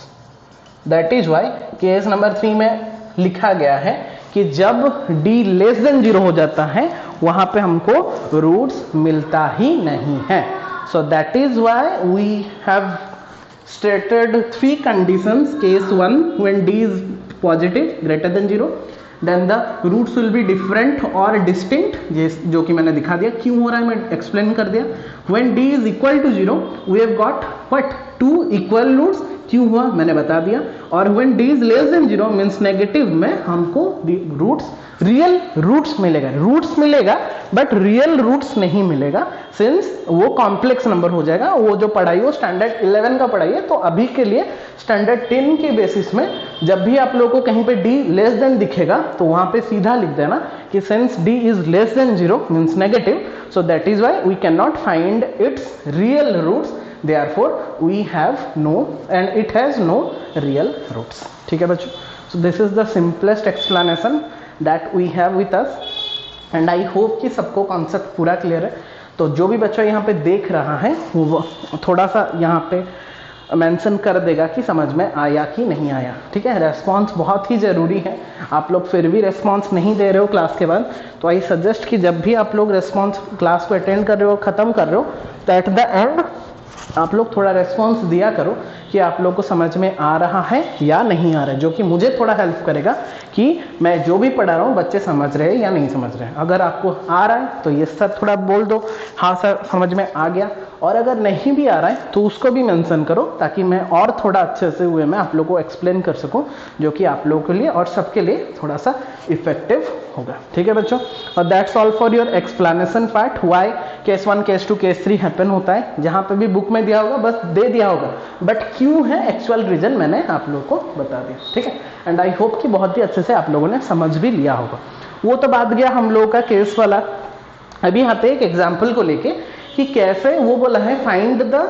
That is why case number 3 में लिखा गया है कि जब d लेस देन 0 हो जाता है वहां पे हमको रूट्स मिलता ही नहीं है। So that is why we have stated 3 conditions. Case 1, when d is positive greater than 0, then the roots will be different or distinct, जो कि मैंने दिखा दिया क्यों हो रहा है, मैं एक्सप्लेन कर दिया। When d is equal to 0, we have got what, 2 equal roots, क्यों हुआ मैंने बता दिया। और when d is less than 0 means negative में हमको रूट्स, रियल रूट्स मिलेगा बट रियल रूट्स नहीं मिलेगा, सिंस वो कॉम्प्लेक्स नंबर हो जाएगा। वो जो पढ़ाई वो स्टैंडर्ड 11 का पढ़ाई है, तो अभी के लिए स्टैंडर्ड 10 के बेसिस में जब भी आप लोगों को कहीं पे d लेस देन दिखेगा तो वहां पे सीधा लिख देना कि since d is less than 0 means negative, so that is why we can not find its real roots, therefore we have no and it has no real roots। ठीक है बच्चों, so this is the simplest explanation that we have with us and I hope कि सबको कॉन्सेप्ट पूरा क्लियर है। तो जो भी बच्चा यहाँ पे देख रहा है वो थोड़ा सा यहाँ पे मेंशन कर देगा कि समझ में आया कि नहीं आया। ठीक है, रेस्पॉन्स बहुत ही ज़रूरी है। आप लोग फिर भी रेस्पॉन्स नहीं दे रहे हो क्लास के बाद, तो आई सजेस्ट कि जब भी आप लोग रेस्पॉन्स क्लास को अटेंड कर रहे हो, ख़त्म कर रहे हो, तो एट द एंड आप लोग थोड़ा रेस्पॉन्स दिया करो कि आप लोग को समझ में आ रहा है या नहीं आ रहा है, जो कि मुझे थोड़ा हेल्प करेगा कि मैं जो भी पढ़ा रहा हूँ बच्चे समझ रहे हैं या नहीं समझ रहे हैं। अगर आपको आ रहा है तो ये सर थोड़ा बोल दो, हाँ सर समझ में आ गया, और अगर नहीं भी आ रहा है तो उसको भी मेंशन करो ताकि मैं और थोड़ा अच्छे से हुए मैं आप लोग को एक्सप्लेन कर सकूं, जो कि आप लोगों के लिए और सबके लिए थोड़ा सा इफेक्टिव होगा। ठीक है बच्चों, और that's all for your explanation part. Why case 1 case 2 case 3 happen होता है, जहां पे भी बुक में दिया होगा बस दे दिया होगा, बट क्यों है एक्चुअल रीजन मैंने आप लोगों को बता दिया। ठीक है, एंड आई होप कि बहुत ही अच्छे से आप लोगों ने समझ भी लिया होगा। वो तो बात गया हम लोगों का केस वाला। अभी आते हैं एक एग्जाम्पल को लेके कि कैसे वो बोला है फाइंड द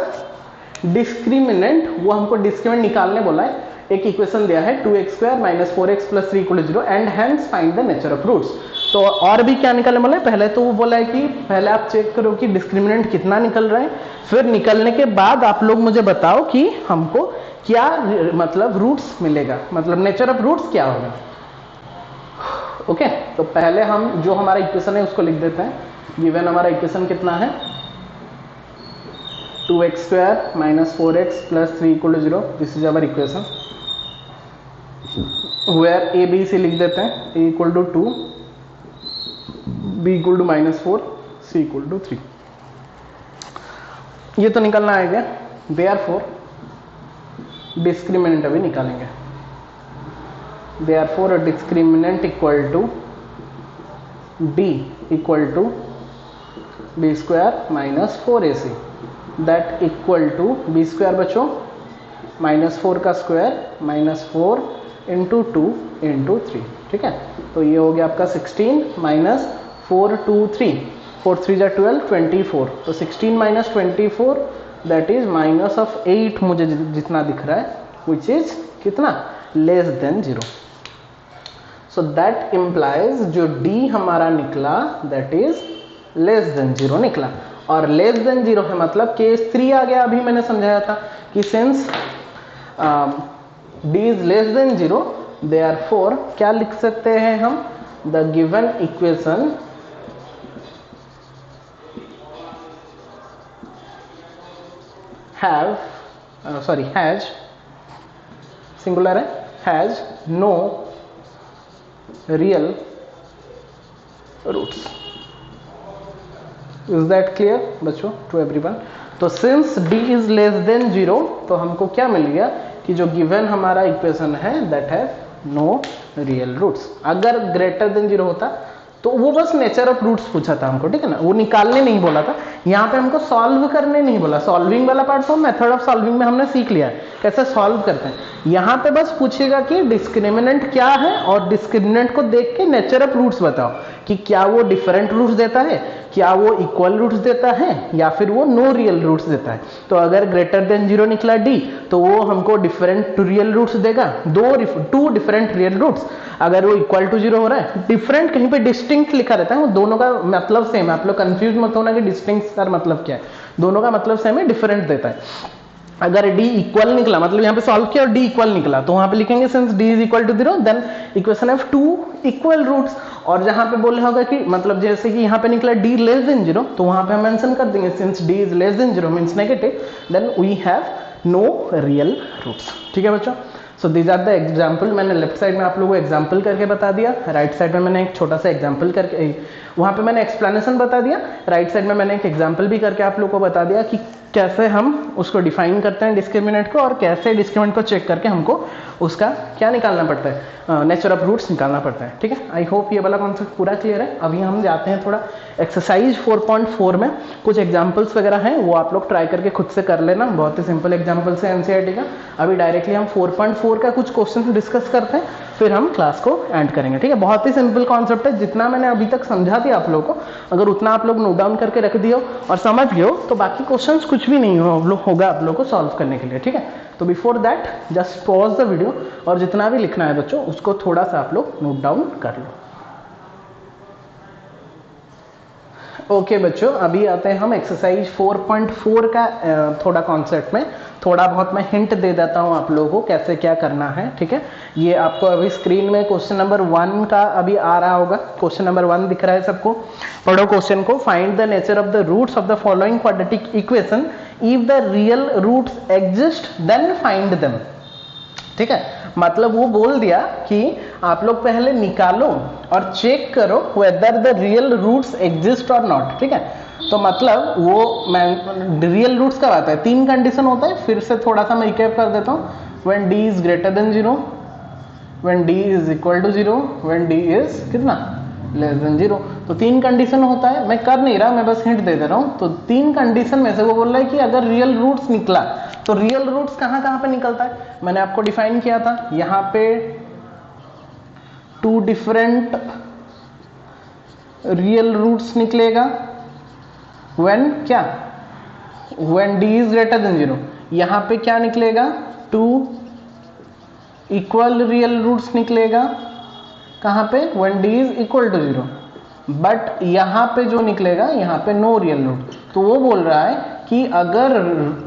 डिस्क्रिमिनेंट, वो हमको डिस्क्रिमिनेंट निकालने बोला है। एक इक्वेशन दिया है 2x² - 4x + 3 = 0 and hence find the nature of roots. तो और भी क्या निकालने बोला है, पहले तो वो बोला है कि पहले आप चेक करो कि डिस्क्रिमिनेंट कितना निकल रहा है, फिर निकलने के बाद आप लोग मुझे बताओ कि हमको क्या मतलब रूट्स मिलेगा, मतलब नेचर ऑफ रूट्स क्या होगा। ओके, तो पहले हम जो हमारा इक्वेशन है उसको लिख देते हैं। गिवन हमारा इक्वेशन कितना है, 2x² - 4x + 3 = 0। This is our equation where a b c लिख देते हैं। a = 2, b = -4, c = 3। ये तो निकलना आएगा, देयरफॉर डिस्क्रिमिनेंट अभी निकालेंगे। Therefore discriminant equal to d = b² - 4ac, that equal to b² बच्चों -4 का स्क्वायर -4 × 2 × 3। ठीक है, तो ये हो गया आपका 16 - 4 2 3, 4 3 = 12, 24। तो 16 - 24 दैट इज -8 मुझे जितना दिख रहा है, विच इज कितना less than 0। So that implies जो डी हमारा निकला दैट इज लेस देन 0 निकला, और लेस देन 0 है मतलब केस 3 आ गया। अभी मैंने समझाया था कि since D is less than 0 therefore क्या लिख सकते हैं हम, the given equation has singular है, has no real roots. Is that clear बच्चों टू एवरीवन? तो since d is less than 0 तो हमको क्या मिल गया कि जो गिवन हमारा इक्वेशन है that have no real roots. अगर ग्रेटर देन 0 होता तो वो बस नेचर ऑफ रूट्स पूछा था हमको, ठीक है ना, वो निकालने नहीं बोला था, यहाँ पे हमको सॉल्व करने नहीं बोला। सॉल्विंग वाला पार्ट तो मेथड ऑफ सॉल्विंग में हमने सीख लिया है कैसे सॉल्व करते हैं। यहाँ पे बस पूछेगा कि डिस्क्रिमिनेंट क्या है और डिस्क्रिमिनेंट को देख के नेचर ऑफ रूट्स बताओ कि क्या वो डिफरेंट रूट्स देता है, क्या वो इक्वल रूट्स देता है या फिर वो नो रियल रूट्स देता है। तो अगर ग्रेटर देन 0 निकला d तो वो हमको डिफरेंट रियल रूट्स देगा, टू डिफरेंट रियल रूट्स। अगर वो इक्वल टू 0 हो रहा है, डिफरेंट कहीं पे डिस्टिंक्ट लिखा रहता है, वो दोनों का मतलब सेम है। आप लोग कंफ्यूज मत होना कि डिस्टिंक्ट का मतलब क्या है, दोनों का मतलब सेम है, डिफरेंट देता है। अगर d इक्वल निकला मतलब यहाँ पे सॉल्व किया और d इक्वल निकला तो वहां पे लिखेंगे since d is equal to 0 then equation have two equal roots. और जहां पे बोले होगा कि मतलब जैसे कि यहाँ पे निकला d लेस देन 0 तो वहां पे हम मेंशन कर देंगे since d is less than 0 means negative then we have no real roots. ठीक है बच्चों? So these are the example. मैंने लेफ्ट साइड में आप लोगों को एग्जाम्पल करके बता दिया, राइट साइड में मैंने एक छोटा सा एग्जाम्पल करके, वहां पे मैंने एक्सप्लेनेशन बता दिया, राइट साइड में मैंने एक एग्जाम्पल भी करके आप लोगों को बता दिया कि कैसे हम उसको डिफाइन करते हैं डिस्क्रिमिनेंट को, और कैसे डिस्क्रिमिनेंट को चेक करके हमको उसका क्या निकालना पड़ता है, नेचर ऑफ रूट्स निकालना पड़ता है। ठीक है, आई होप ये वाला कॉन्सेप्ट पूरा क्लियर है। अभी हम जाते हैं थोड़ा एक्सरसाइज 4.4 में, कुछ एग्जाम्पल्स वगैरह हैं वो आप लोग ट्राई करके खुद से कर लेना, बहुत ही सिंपल एग्जाम्पल्स है एनसीईआरटी का। अभी डायरेक्टली हम 4.4 का कुछ क्वेश्चन डिस्कस करते हैं, फिर हम क्लास को एंड करेंगे। ठीक है, बहुत ही सिंपल कॉन्सेप्ट है, जितना मैंने अभी तक समझा दिया आप लोगों को, अगर उतना आप लोग नोट डाउन करके रख दियो और समझ गए हो तो बाकी क्वेश्चंस कुछ भी नहीं होगा आप लोग को सॉल्व करने के लिए। ठीक है, तो before that just pause the video और जितना भी लिखना है बच्चों उसको थोड़ा सा आप लोग नोट डाउन कर लो। ओके बच्चों, अभी आते हैं हम एक्सरसाइज 4.4 का थोड़ा कॉन्सेप्ट में, थोड़ा बहुत मैं हिंट दे देता हूं आप लोगों को कैसे क्या करना है। ठीक है, ये आपको अभी स्क्रीन में क्वेश्चन नंबर 1 का अभी आ रहा होगा, क्वेश्चन नंबर 1 दिख रहा है सबको। पढ़ो क्वेश्चन को। Find the nature of the roots of the following quadratic equation if the real roots exist then find them. ठीक है, मतलब वो बोल दिया कि आप लोग पहले निकालो और चेक करो whether the real roots exist और नॉट। ठीक है, तो मतलब वो मैं रियल रूट्स कब आता है, 3 कंडीशन होता है, फिर से थोड़ा सा मैं रिकैप कर देता हूँ। When d is greater than 0, when d is equal to 0, when d is कितना लेस देन 0। तो 3 कंडीशन होता है, मैं कर नहीं रहा, मैं बस हिंट दे रहा हूँ। तो 3 कंडीशन में से वो बोल रहा है कि अगर रियल रूट्स निकला तो रियल रूट्स कहाँ कहाँ पे निकलता है, मैंने आपको डिफाइन किया था। यहाँ पे 2 डिफरेंट रियल रूट्स निकलेगा व्हेन क्या, when d is greater than 0। यहाँ पे क्या निकलेगा, 2 इक्वल रियल रूट्स निकलेगा, कहाँ पे, when d is equal to 0। But यहाँ पे जो निकलेगा, यहाँ पे नो रियल रूट। तो वो बोल रहा है कि अगर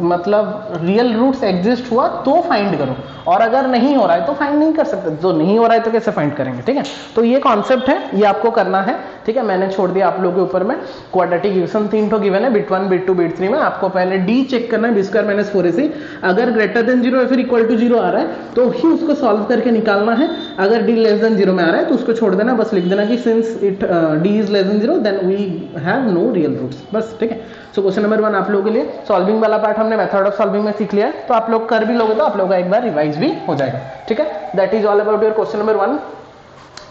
मतलब रियल रूट्स एग्जिस्ट हुआ तो फाइंड करो, और अगर नहीं हो रहा है तो फाइंड नहीं कर सकते। जो नहीं हो रहा है तो कैसे फाइंड करेंगे। ठीक है, तो ये कॉन्सेप्ट है, ये आपको करना है। ठीक है, मैंने छोड़ दिया आप लोगों के ऊपर में। क्वाड्रेटिक इक्वेशन 3 ठो गिवन है, बिट 1 बिट 2 बिट 3 में। आपको पहले d चेक करना है, b स्क्वायर माइनस 4ac। अगर ग्रेटर देन 0 या फिर इक्वल टू 0 आ रहा है तो ही उसको सॉल्व करके निकालना है। अगर d लेस देन 0 में आ रहा है तो उसको छोड़ देना, बस लिख देना कि since it d is less than 0 then we have no real roots, बस। ठीक है, सो क्वेश्चन नंबर 1 आप लोगों के लिए सॉल्विंग वाला पार्ट हमने मेथड ऑफ सॉल्विंग में सीख लिया है, तो आप लोग कर भी लोगे तो आप लोगों का एक बार रिवाइज भी हो जाएगा। ठीक है, that is all about your question number 1।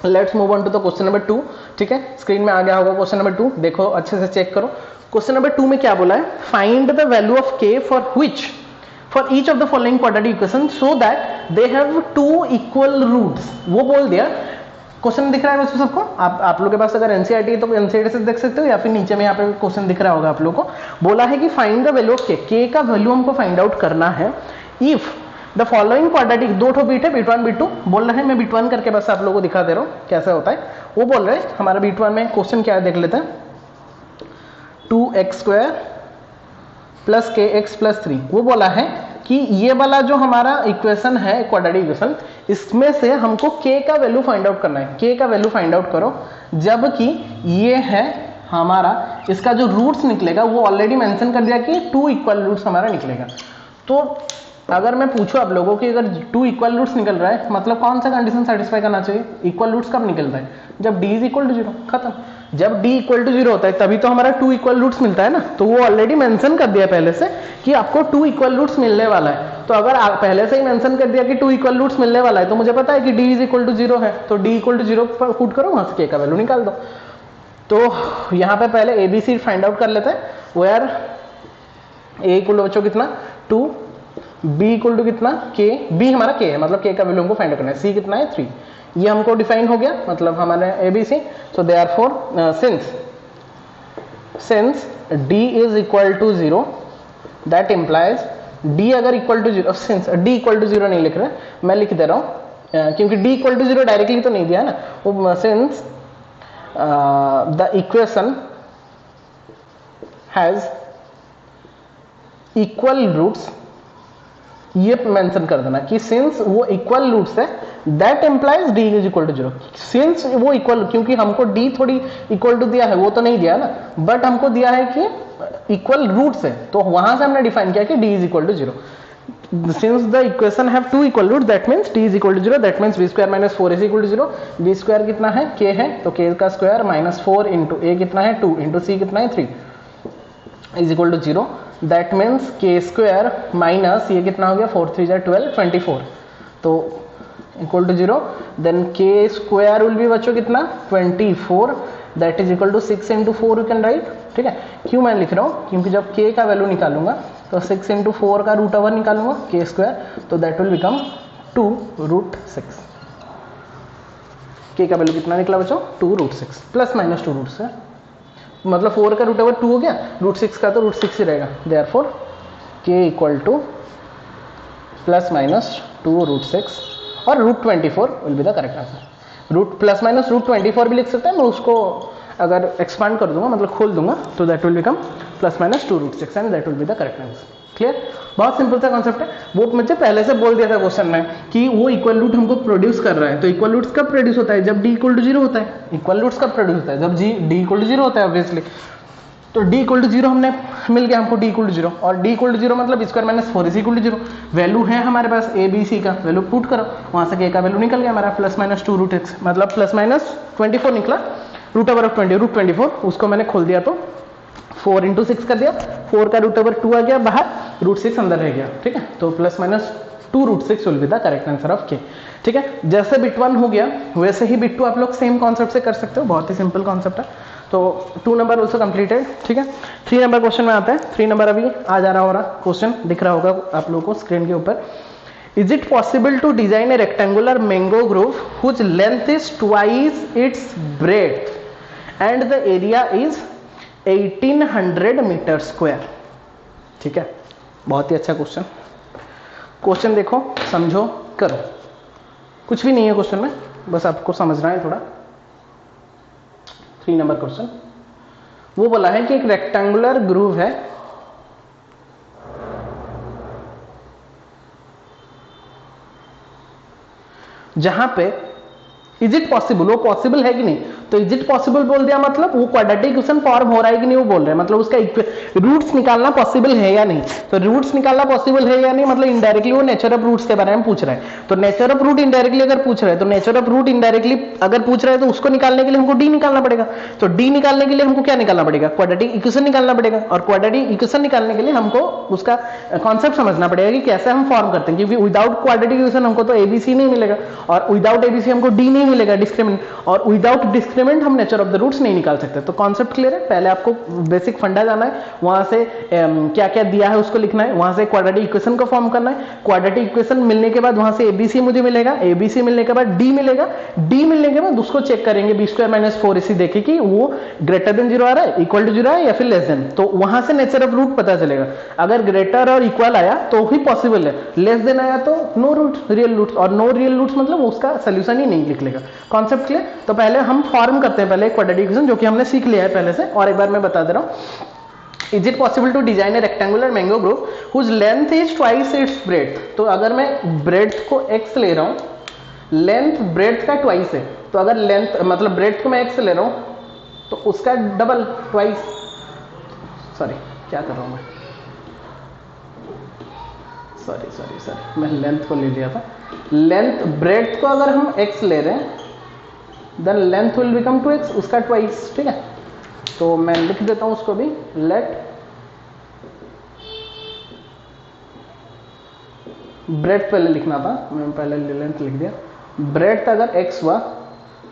Let's move on to the question number 2। ठीक है, स्क्रीन में आ गया होगा क्वेश्चन नंबर 2, देखो अच्छे से चेक करो। क्वेश्चन नंबर 2 में क्या बोला है, find the value of k for each of the following quadratic equation so that they have 2 equal roots. वो बोल दिया, क्वेश्चन दिख रहा है वैसे सबको, आप लोगों के पास अगर एनसीईआरटी है तो एनसीईआरटी से देख सकते हो, या फिर नीचे में यहाँ पे क्वेश्चन दिख रहा होगा आप लोगों को। बोला है कि find the value of k का वैल्यू हमको फाइंड आउट करना है इफ द फॉलोइंग क्वाड्रेटिक, दो ठो बीट है, बीट 1 बीट 2 बोल रहे हैं, मैं बीट 1 करके बस आप लोगों को दिखा दे रहा हूँ कैसे होता है। वो बोल रहे हैं हमारा बीट 1 में क्वेश्चन क्या है देख लेते हैं, 2x² प्लस kx प्लस 3। वो बोला है कि ये वाला जो हमारा इक्वेशन है क्वाड्रेटिक इक्वेशन, इसमें से हमको k का वैल्यू फाइंड आउट करना है। k का वैल्यू फाइंड आउट करो, जबकि ये है हमारा, इसका जो रूट्स निकलेगा वो ऑलरेडी मेंशन कर दिया कि 2 इक्वल रूट्स हमारा निकलेगा। तो अगर मैं पूछूं आप लोगों की अगर 2 इक्वल रूट्स निकल रहा है, मतलब कौन सा कंडीशन सेटिस्फाई करना चाहिए? इक्वल रूट्स कब निकल रहा है? जब d इज इक्वल टू 0, खत्म। जब d इक्वल टू 0 होता है तभी तो हमारा 2 इक्वल रूट्स मिलता है ना। तो वो ऑलरेडी मेंशन कर दिया पहले से कि आपको 2 इक्वल रूट्स मिलने वाला है। तो अगर आप पहले से ही मेंशन कर दिया कि 2 इक्वल रूट्स मिलने वाला है, तो मुझे पता है कि d इज इक्वल टू 0 है, तो d इक्वल टू 0 पर पुट करो, वहां से k का वैल्यू निकाल दो। तो यहाँ पे पहले ABC फाइंड आउट कर लेते हैं, वेयर a इक्वल टू बच्चों कितना 2, b इक्वल टू कितना k, b हमारा k है, मतलब k का वैल्यू हमको फाइंड आउट करना है, c कितना है 3। ये हमको डिफाइन हो गया, मतलब हमारे ABC। So therefore since d is equal to 0, that implies d अगर equal to 0, since d equal to 0 नहीं लिख रहे, मैं लिख दे रहा हूँ क्योंकि d इक्वल टू 0 डायरेक्टली तो नहीं दिया है ना। वो since the equation has equal roots, ये मेंशन कर देना कि सिंस वो इक्वल रूट्स है, that implies d is equal to 0। Since वो इक्वल, क्योंकि हमको d थोड़ी इक्वल टू दिया है, वो तो नहीं दिया ना, बट हमको दिया है कि इक्वल रूट्स है, तो वहां से हमने डिफाइन किया कि d is equal to 0। Since the equation have 2 equal roots, that means t is equal to 0, that means b square minus 4 is equal to 0। b square कितना है k है, तो k का स्क्वायर माइनस 4 इंटू a कितना है 2 इंटू c कितना है 3 is equal to 0। That means k square minus ये कितना हो गया 4 3 12 24, तो इक्वल to 0। Then k square will be बच्चों कितना 24, that is equal to 6 into 4 you can write. ठीक है, क्यों मैं लिख रहा हूँ, क्योंकि जब k का वैल्यू निकालूंगा तो 6 इंटू 4 का रूट ओवर निकालूंगा k स्क्वायर, तो दैट विल बिकम 2√6। k का वैल्यू कितना निकला बच्चों 2√6, प्लस माइनस 2 रूट से, मतलब 4 का रूट ओवर 2 हो गया, √6 का तो √6 ही रहेगा। Therefore k equal to plus minus 2√6 और √24 will be the correct answer. Root plus minus √24 भी लिख सकते हैं, मैं उसको अगर एक्सपांड कर दूंगा, मतलब खोल दूंगा, तो that will become plus minus 2√6 and that will be the correct answer. Clear, बहुत सिंपल सा कॉन्सेप्ट है। वो मुझे पहले से बोल दिया था क्वेश्चन में कि वो इक्वल रूट हमको प्रोड्यूस कर रहा है, तो इक्वल रूट्स कब प्रोड्यूस होता है, जब d इक्वल टू 0 होता है। इक्वल रूट्स कब प्रोड्यूस होता है, जब d इक्वल टू 0 होता है ऑब्वियसली। तो d इक्वल टू 0 हमने मिल गया हमको d इक्वल टू 0, और d इक्वल टू 0 मतलब square minus 4 is equal to 0। Value है हमारे पास a b c का, वैल्यू पुट करो, वहां से k का वैल्यू निकल गया हमारा प्लस माइनस 2√x, मतलब प्लस माइनस 24 निकला, रूट ओवर ऑफ 20 √24, उसको मैंने खोल दिया तो 4 इंटू 6 कर दिया, 4 का रूट ओवर 2 आ गया बाहर, √6 अंदर रह गया। ठीक है, तो plus minus 2√6 will be the correct answer of k। ठीक है, जैसे बिट 1 हो गया वैसे ही बिट 2 आप लोग सेम कॉन्सेप्ट से कर सकते हो, बहुत ही सिंपल कॉन्सेप्ट है। तो 2 नंबर ऑल्सो कंप्लीटेड। ठीक है, 3 नंबर क्वेश्चन में आते हैं। 3 नंबर अभी आ जा रहा होगा, क्वेश्चन दिख रहा होगा आप लोगों को स्क्रीन के ऊपर। Is it possible to design a rectangular mango grove whose length is twice its breadth and the area is 1800 metre square? ठीक है, बहुत ही अच्छा क्वेश्चन। क्वेश्चन देखो, समझो, करो, कुछ भी नहीं है क्वेश्चन में, बस आपको समझना है थोड़ा। 3 नंबर क्वेश्चन वो बोला है कि एक रेक्टेंगुलर ग्रूव है जहां पे इज इट पॉसिबल, वो पॉसिबल है कि नहीं, तो इज इट पॉसिबल बोल दिया मतलब वो क्वाड्रेटिक इक्वेशन फॉर्म हो रहा है कि नहीं वो बोल रहे हैं, मतलब उसका रूट्स निकालना पॉसिबल है या नहीं। तो रूट्स निकालना पॉसिबल है या नहीं मतलब इनडायरेक्टली वो नेचर ऑफ रूट्स के बारे में पूछ रहे हैं। तो नेचर ऑफ रूट इनडायरेक्टली अगर पूछ रहे हैं, तो नेचर ऑफ रूट इनडायरेक्टली अगर पूछ रहे हैं, तो उसको निकालने के लिए हमको डी निकालना पड़ेगा। तो डी निकालने के लिए हमको क्या निकालना पड़ेगा, क्वाड्रेटिक इक्वेशन निकालना पड़ेगा, और क्वाड्रेटिक इक्वेशन निकालने के लिए हमको उसका कॉन्सेप्ट समझना पड़ेगा कि कैसे हम फॉर्म करते हैं, क्योंकि विदाउट क्वाड्रेटिक इक्वेशन हमको तो एबीसी नहीं मिलेगा, और विदाउट एबीसी हमको डी नहीं मिलेगा डिस्क्रिमिनेंट, और विदाउट डिस्क्रिमिनेंट एलिमेंट हम नेचर ऑफ द रूट्स नहीं निकाल सकते। तो कॉन्सेप्ट क्लियर है, पहले आपको बेसिक फंडा जाना है, वहां से क्या क्या दिया है उसको लिखना है, वहां से क्वाड्रेटिक इक्वेशन को फॉर्म करना है, क्वाड्रेटिक इक्वेशन मिलने के बाद वहां से एबीसी मुझे मिलेगा, एबीसी मिलने के बाद डी मिलेगा, डी मिलने के बाद उसको चेक करेंगे बी स्क्वायर माइनस 4ac देखे कि वो ग्रेटर देन 0 आ रहा है, इक्वल टू 0 है या फिर लेस देन, तो वहां से नेचर ऑफ रूट पता चलेगा। अगर ग्रेटर और इक्वल आया तो ही पॉसिबल है, लेस देन आया तो नो रूट, रियल रूट, और नो रियल रूट्स मतलब उसका सोल्यूशन ही नहीं लिख लेगा। Concept clear? तो पहले हम फॉर्म करते हैं पहले क्वाड्रेटिक इक्वेशन, जो कि हमने सीख लिया है पहले से, और एक बार मैं बता दे रहा हूं। Is it possible to design a rectangular mango group whose length is twice its breadth? तो अगर मैं breadth को x ले रहा हूँ, लेंथ breadth का twice है, तो अगर लेंथ मतलब breadth को मैं x ले रहा हूँ तो उसका डबल twice, सॉरी क्या कर रहा हूँ मैं, सॉरी मैं लेंथ को ले लिया था। लेंथ breadth को अगर हम x ले रहे हैं then length will become 2x, उसका ट्वाइस, ठीक है। तो मैं लिख देता हूं उसको भी, लेट ब्रेथ पहले लिखना था, मैं पहले लेंथ लिख दिया। ब्रेथ अगर x हुआ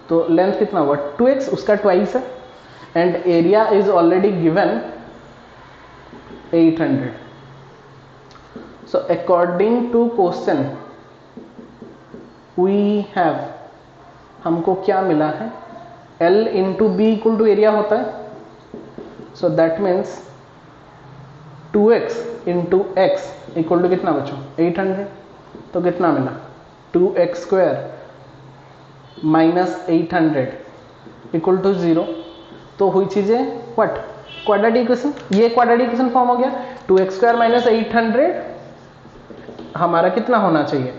तो लेंथ कितना हुआ 2x, उसका ट्वाइस है, and area is already given 800। So according to question we have, हमको क्या मिला है, L into B equal to area होता है, so that means 2x into x equal to कितना बच्चों 800। तो कितना मिला 2x square minus 800 equal to 0। तो हुई चीजें व्हाट, क्वाड्रेटिक इक्वेशन, ये क्वाड्रेटिक इक्वेशन फॉर्म हो गया। 2x स्क्वायर माइनस 800 हमारा कितना होना चाहिए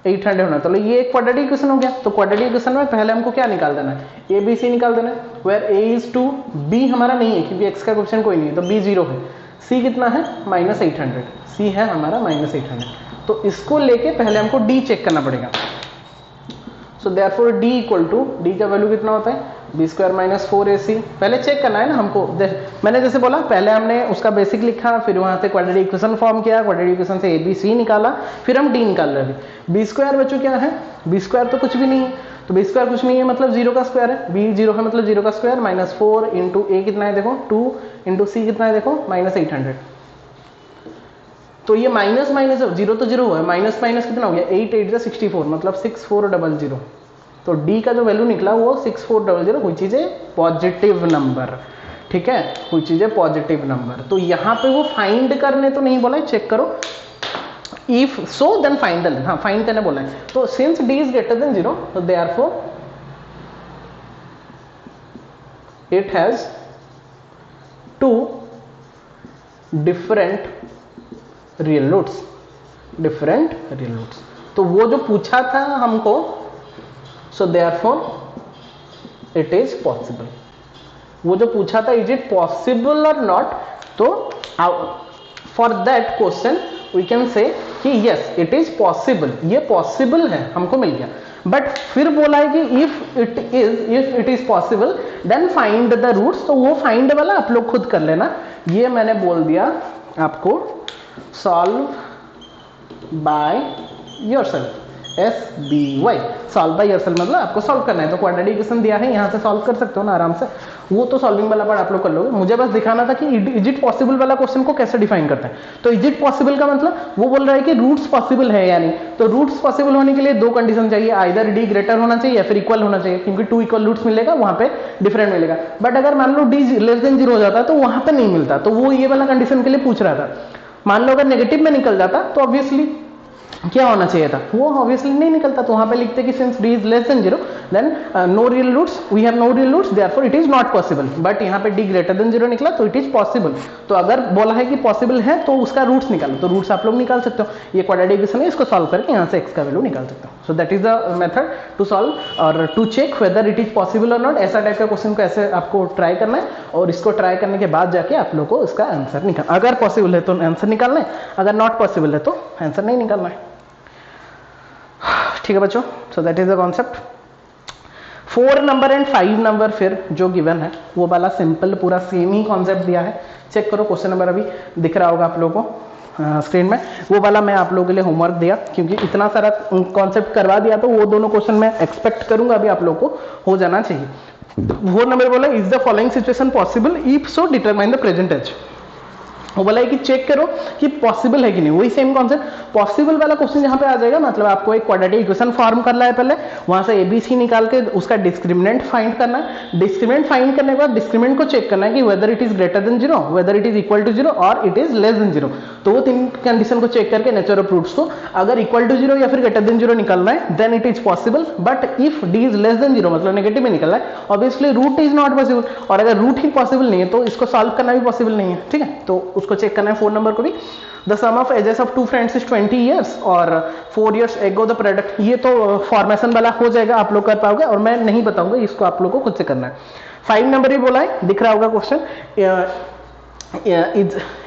800 होना, तो ये एक क्वाड्रेटिक इक्वेशन हो गया। तो क्वाड्रेटिक इक्वेशन में पहले हमको क्या निकाल देना है, ए बी सी निकाल देना है, वेयर ए इज 2, बी हमारा नहीं है क्योंकि एक्स का क्वेश्चन कोई नहीं है, तो बी 0 है, सी कितना है माइनस 800, सी है हमारा माइनस 800। तो इसको लेके पहले हमको डी चेक करना पड़ेगा। So therefore D equal to, D का वैल्यू कितना होता है बी स्क्वायर माइनस 4ac। पहले चेक करना है ना हमको, मैंने जैसे बोला पहले हमने उसका बेसिक लिखा, फिर वहां से क्वाड्रेटिक इक्वेशन फॉर्म किया, क्वाड्रेटिक इक्वेशन से ए बी सी निकाला, फिर हम डी निकाल रहे हैं। बी स्क्वायर बच्चों क्या है, बी स्क्वायर तो कुछ भी नहीं है, तो बी स्क्वायर कुछ नहीं है मतलब 0 का स्क्वायर है, बी 0 है मतलब 0 का स्क्वायर, माइनस 4 इंटू ए कितना है देखो 2 इंटू सी कितना है देखो माइनस 800। तो ये माइनस माइनस 0 तो 0 हुआ है, माइनस माइनस कितना हो गया 8 8 जा 64 मतलब 6400। तो डी का जो वैल्यू निकला वो 6400 हुई चीज है पॉजिटिव नंबर, ठीक है, कोई चीज है पॉजिटिव नंबर। तो यहां पे वो फाइंड करने तो नहीं बोला है, चेक करो, if so then find the, हाँ फाइंड करने बोला है। तो since D is greater than 0 तो therefore it has two different real roots, different real roots. तो वो जो पूछा था हमको, so therefore it is possible, वो जो पूछा था इज इट पॉसिबल और नॉट, तो for that question we can say कि यस इट इज पॉसिबल, ये पॉसिबल है हमको मिल गया। बट फिर बोला है कि if it is possible then find the roots, तो वो फाइंड वाला आप लोग खुद कर लेना, ये मैंने बोल दिया आपको solve by yourself, SBY, solve by yourself मतलब आपको सॉल्व करना है। तो क्वाड्रेटिक इक्वेशन दिया है, यहाँ से सॉल्व कर सकते हो ना आराम से, वो तो सॉल्विंग वाला पार्ट आप लोग कर लोगे, मुझे बस दिखाना था कि इज इट पॉसिबल वाला क्वेश्चन को कैसे डिफाइन करते हैं। तो इज इट पॉसिबल का मतलब वो बोल रहा है कि रूट्स पॉसिबल है या नहीं, तो रूट्स पॉसिबल होने के लिए दो कंडीशन चाहिए, आइदर डी ग्रेटर होना चाहिए या फिर इक्वल होना चाहिए, क्योंकि 2 इक्वल रूट्स मिलेगा वहां पे डिफरेंट मिलेगा। बट अगर मान लो डी लेस देन 0 हो जाता तो वहां पे नहीं मिलता, तो वो ये वाला कंडीशन के लिए पूछ रहा था। मान लो अगर नेगेटिव में निकल जाता तो ऑब्वियसली क्या होना चाहिए था, वो ऑब्वियसली नहीं निकलता, तो वहां पे लिखते कि since D is less than 0 then no real roots, we have no real roots therefore it is not possible. But यहाँ पे डी ग्रेटर देन 0 निकला तो इट इज पॉसिबल। तो अगर बोला है कि पॉसिबल है तो उसका रूट्स निकालो, तो रूट्स आप लोग निकाल सकते हो, ये क्वाड्रेटिक इक्वेशन है, इसको सॉल्व करके यहाँ से x का वैल्यू निकाल सकते हो। So that is the method to solve और to check whether it is possible और नॉट। ऐसा टाइप का क्वेश्चन को ऐसे आपको ट्राई करना है, और इसको ट्राई करने के बाद जाके आप लोग को इसका आंसर निकाल, अगर पॉसिबल है तो आंसर निकालना है, अगर नॉट पॉसिबल है तो आंसर नहीं निकालना है, ठीक है बच्चों। सो that is the concept. 4 number and 5 number फिर जो गिवन है वो वाला सिंपल पूरा सेम ही कॉन्सेप्ट दिया है, चेक करो क्वेश्चन नंबर अभी दिख रहा होगा आप लोगों को, स्क्रीन में, वो वाला मैं आप लोगों के लिए होमवर्क दिया, क्योंकि इतना सारा कॉन्सेप्ट करवा दिया तो वो दोनों क्वेश्चन मैं एक्सपेक्ट करूंगा अभी आप लोग को हो जाना चाहिए। 4 नंबर बोला is the following situation possible, if so determine the present age. वो बोला है कि चेक करो कि पॉसिबल है कि नहीं, वही सेम कॉन्सेप्ट पॉसिबल वाला क्वेश्चन यहाँ पे आ जाएगा। मतलब आपको एक क्वाड्रेटिक इक्वेशन फॉर्म करना है, पहले वहां से एबीसी निकाल के उसका डिस्क्रिमिनेंट फाइंड करना है। डिस्क्रिमिनेंट फाइंड करने के बाद डिस्क्रिमिनेंट को चेक करना है कि whether it is greater than 0, whether it is equal to 0 और इट इज लेस देन 0। तो वो 3 कंडीशन को चेक करके नेचर ऑफ रूट्स को अगर इक्वल टू 0 या फिर ग्रेटर देन 0 निकलना है then it is possible. But if D is less than 0 मतलब नेगेटिव में निकलना है, obviously root is not possible. और अगर रूट ही पॉसिबल नहीं है तो इसको सॉल्व करना भी पॉसिबल नहीं है, ठीक है। तो उसको चेक करना है 4 नंबर को भी। The sum of ages of 2 friends is 20 years और 4 years एगो द प्रोडक्ट। ये तो फॉर्मेशन वाला हो जाएगा, आप लोग कर पाओगे और मैं नहीं बताऊंगा, इसको आप लोग को खुद से करना है। 5 नंबर ही बोला है, दिख रहा होगा question,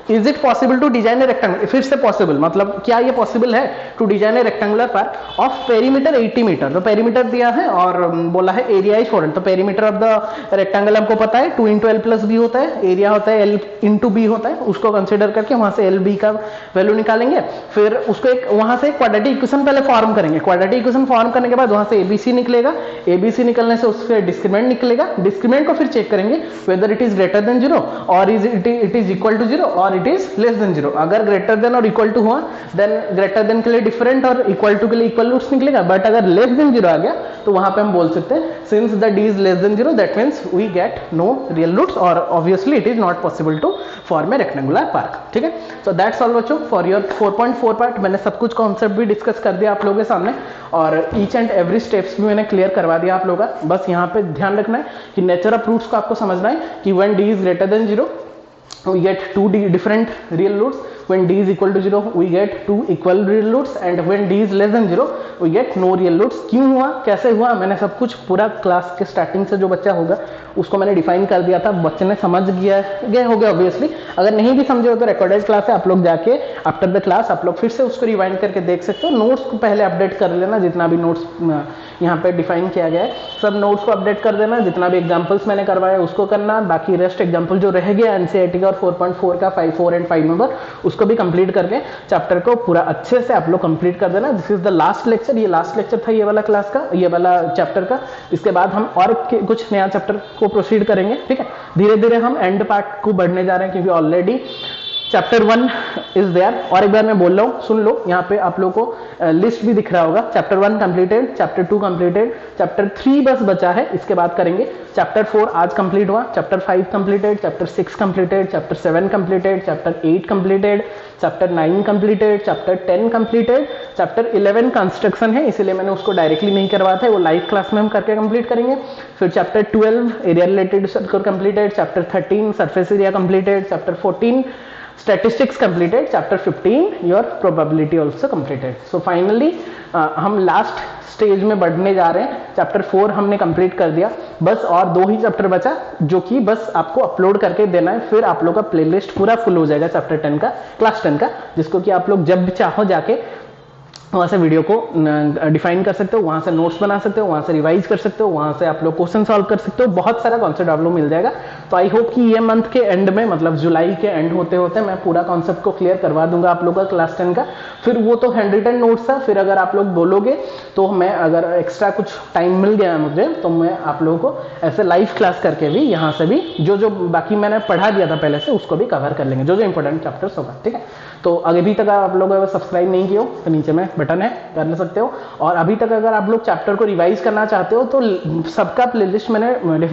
is it possible to design a rectangle. फिर से पॉसिबल मतलब क्या ये पॉसिबल है to design a rectangular park of perimeter 80 metre. तो पेरीमीटर दिया है और बोला है एरिया इज 400। तो पेरीमीटर ऑफ द रेक्टेंगल हमको पता है 2 × L + B होता है, एरिया होता है L × B होता है, उसको कंसिडर करके वहां से LB का वैल्यू निकालेंगे। फिर उसको एक वहां से क्वाड्रेटिक इक्वेशन पहले फॉर्म करेंगे। क्वाड्रेटिक इक्वेशन फॉर्म करने के बाद वहां से ABC निकलेगा, ABC निकलने से उससे डिस्क्रिमिनेंट निकलेगा। डिस्क्रिमिनेंट को फिर चेक करेंगे weather it is greater than 0 और इट इज इक्वल टू 0 और इट इज लेस देन 0। अगर ग्रेटर देन और इक्वल टू हुआ देन ग्रेटर देन के लिए डिफरेंट और इक्वल टू के लिए इक्वल रूट्स निकलेगा। बट अगर लेस देन 0 आ गया तो वहां पे हम बोल सकते हैं since the d is less than 0 that means we get no real roots और obviously it is not possible to form a rectangular park, ठीक है। सो दैट्स ऑल बच्चों फॉर योर 4.4 पार्ट। मैंने सब कुछ कॉन्सेप्ट भी डिस्कस कर दिया आप लोगों के सामने और ईच एंड एवरी स्टेप्स भी मैंने क्लियर करवा दिया आप लोगों का। बस यहाँ पे ध्यान रखना है कि नेचर ऑफ रूट्स को आपको समझना है कि when d is greater than 0 we get 2 different real roots, when d is equal to 0 we get 2 equal real roots and when d is less than 0 we get no real roots। क्यों हुआ, कैसे हुआ, मैंने सब कुछ पूरा क्लास के स्टार्टिंग से जो बच्चा होगा उसको मैंने डिफाइन कर दिया था, बच्चे ने समझ गए होंगे ऑब्वियसली। अगर नहीं भी समझे हो तो रिकॉर्डेड क्लास है, आप लोग जाके आफ्टर द क्लास आप लोग फिर से उसको रिवाइंड करके देख सकते हो। नोट्स को पहले अपडेट कर लेना, जितना भी नोट्स यहाँ पे डिफाइन किया गया है सब नोट्स को अपडेट कर देना, जितना भी एग्जाम्पल्स मैंने करवाया उसको करना, बाकी रेस्ट एग्जाम्पल जो रह गया एनसीईआरटी का और 4.4 का 5, 4 एंड 5 नंबर उसको भी कंप्लीट करके चैप्टर को पूरा अच्छे से आप लोग कंप्लीट कर देना। This is the last lecture, ये लास्ट लेक्चर था ये वाला क्लास का, ये वाला चैप्टर का। इसके बाद हम और कुछ नया चैप्टर को प्रोसीड करेंगे, ठीक है। धीरे धीरे हम एंड पार्ट को बढ़ने जा रहे हैं क्योंकि ऑलरेडी चैप्टर 1 इज देयर। और एक बार मैं बोल रहा हूँ, सुन लो, यहाँ पे आप लोगों को लिस्ट भी दिख रहा होगा। Chapter 1 completed, chapter 2 completed, chapter 3 बस बचा है, इसके बाद करेंगे। चैप्टर 4 आज कंप्लीट हुआ, chapter 5 completed, chapter 6 completed, chapter 7 completed, chapter 8 completed, chapter 9 completed, chapter 10 completed, chapter 11 construction है इसीलिए मैंने उसको डायरेक्टली नहीं करवाया था, वो लाइव क्लास में हम करके कंप्लीट करेंगे। फिर chapter 12 area related circle completed, chapter 13 surface area completed, chapter 14 statistics completed, chapter 15 your probability also completed। so finally हम लास्ट स्टेज में बढ़ने जा रहे हैं। चैप्टर 4 हमने कंप्लीट कर दिया, बस और 2 ही चैप्टर बचा जो कि बस आपको अपलोड करके देना है, फिर आप लोग का प्लेलिस्ट पूरा फुल हो जाएगा चैप्टर 10 का, क्लास 10 का, जिसको कि आप लोग जब भी चाहो जाके वहाँ से वीडियो को डिफाइन कर सकते हो, वहाँ से नोट्स बना सकते हो, वहाँ से रिवाइज कर सकते हो, वहाँ से आप लोग क्वेश्चन सॉल्व कर सकते हो, बहुत सारा कॉन्सेप्ट आप लोग मिल जाएगा। तो आई होप कि ये मंथ के एंड में मतलब जुलाई के एंड होते होते मैं पूरा कॉन्सेप्ट को क्लियर करवा दूंगा आप लोग का क्लास 10 का। फिर वो तो हैंड रिटन नोट्स था, फिर अगर आप लोग बोलोगे तो मैं अगर एक्स्ट्रा कुछ टाइम मिल गया मुझे तो मैं आप लोगों को ऐसे लाइव क्लास करके भी यहाँ से भी जो बाकी मैंने पढ़ा दिया था पहले से उसको भी कवर कर लेंगे, जो इंपॉर्टेंट चैप्टर्स होगा, ठीक है। तो अभी तक आप लोग अगर सब्सक्राइब नहीं किए हो तो नीचे में बटन है, कर सकते हो। और अभी तक अगर आप लोग चैप्टर को रिवाइज करना चाहते हो तो सबका प्लेलिस्ट मैंने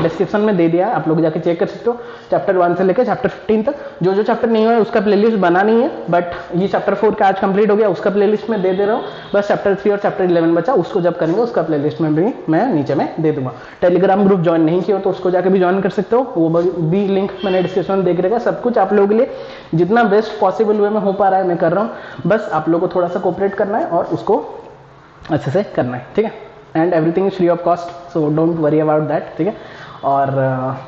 डिस्क्रिप्शन में दे दिया है, आप लोग जाके चेक कर सकते हो। चैप्टर 1 से लेकर चैप्टर 15 तक जो चैप्टर नहीं हुआ है उसका प्लेलिस्ट बना नहीं है, बट ये चैप्टर 4 का आज कंप्लीट हो गया, उसका प्लेलिस्ट में दे रहा हूँ। बस चैप्टर 3 और चैप्टर 11 बचा, उसको जब करेंगे उसका प्लेलिस्ट में भी मैं नीचे में दे दूंगा। टेलीग्राम ग्रुप ज्वाइन नहीं किया हो तो उसको जाके भी ज्वाइन कर सकते हो, वो भी लिंक मैंने डिस्क्रिप्शन में देख रहेगा। सब कुछ आप लोगों के लिए जितना बेस्ट पॉसिबल वे में हो पा रहा है मैं कर रहा हूँ, बस आप लोगों को थोड़ा सा कोऑपरेट करना है और उसको अच्छे से करना है, ठीक है। And everything is free of cost, so don't worry about that, ठीक है। और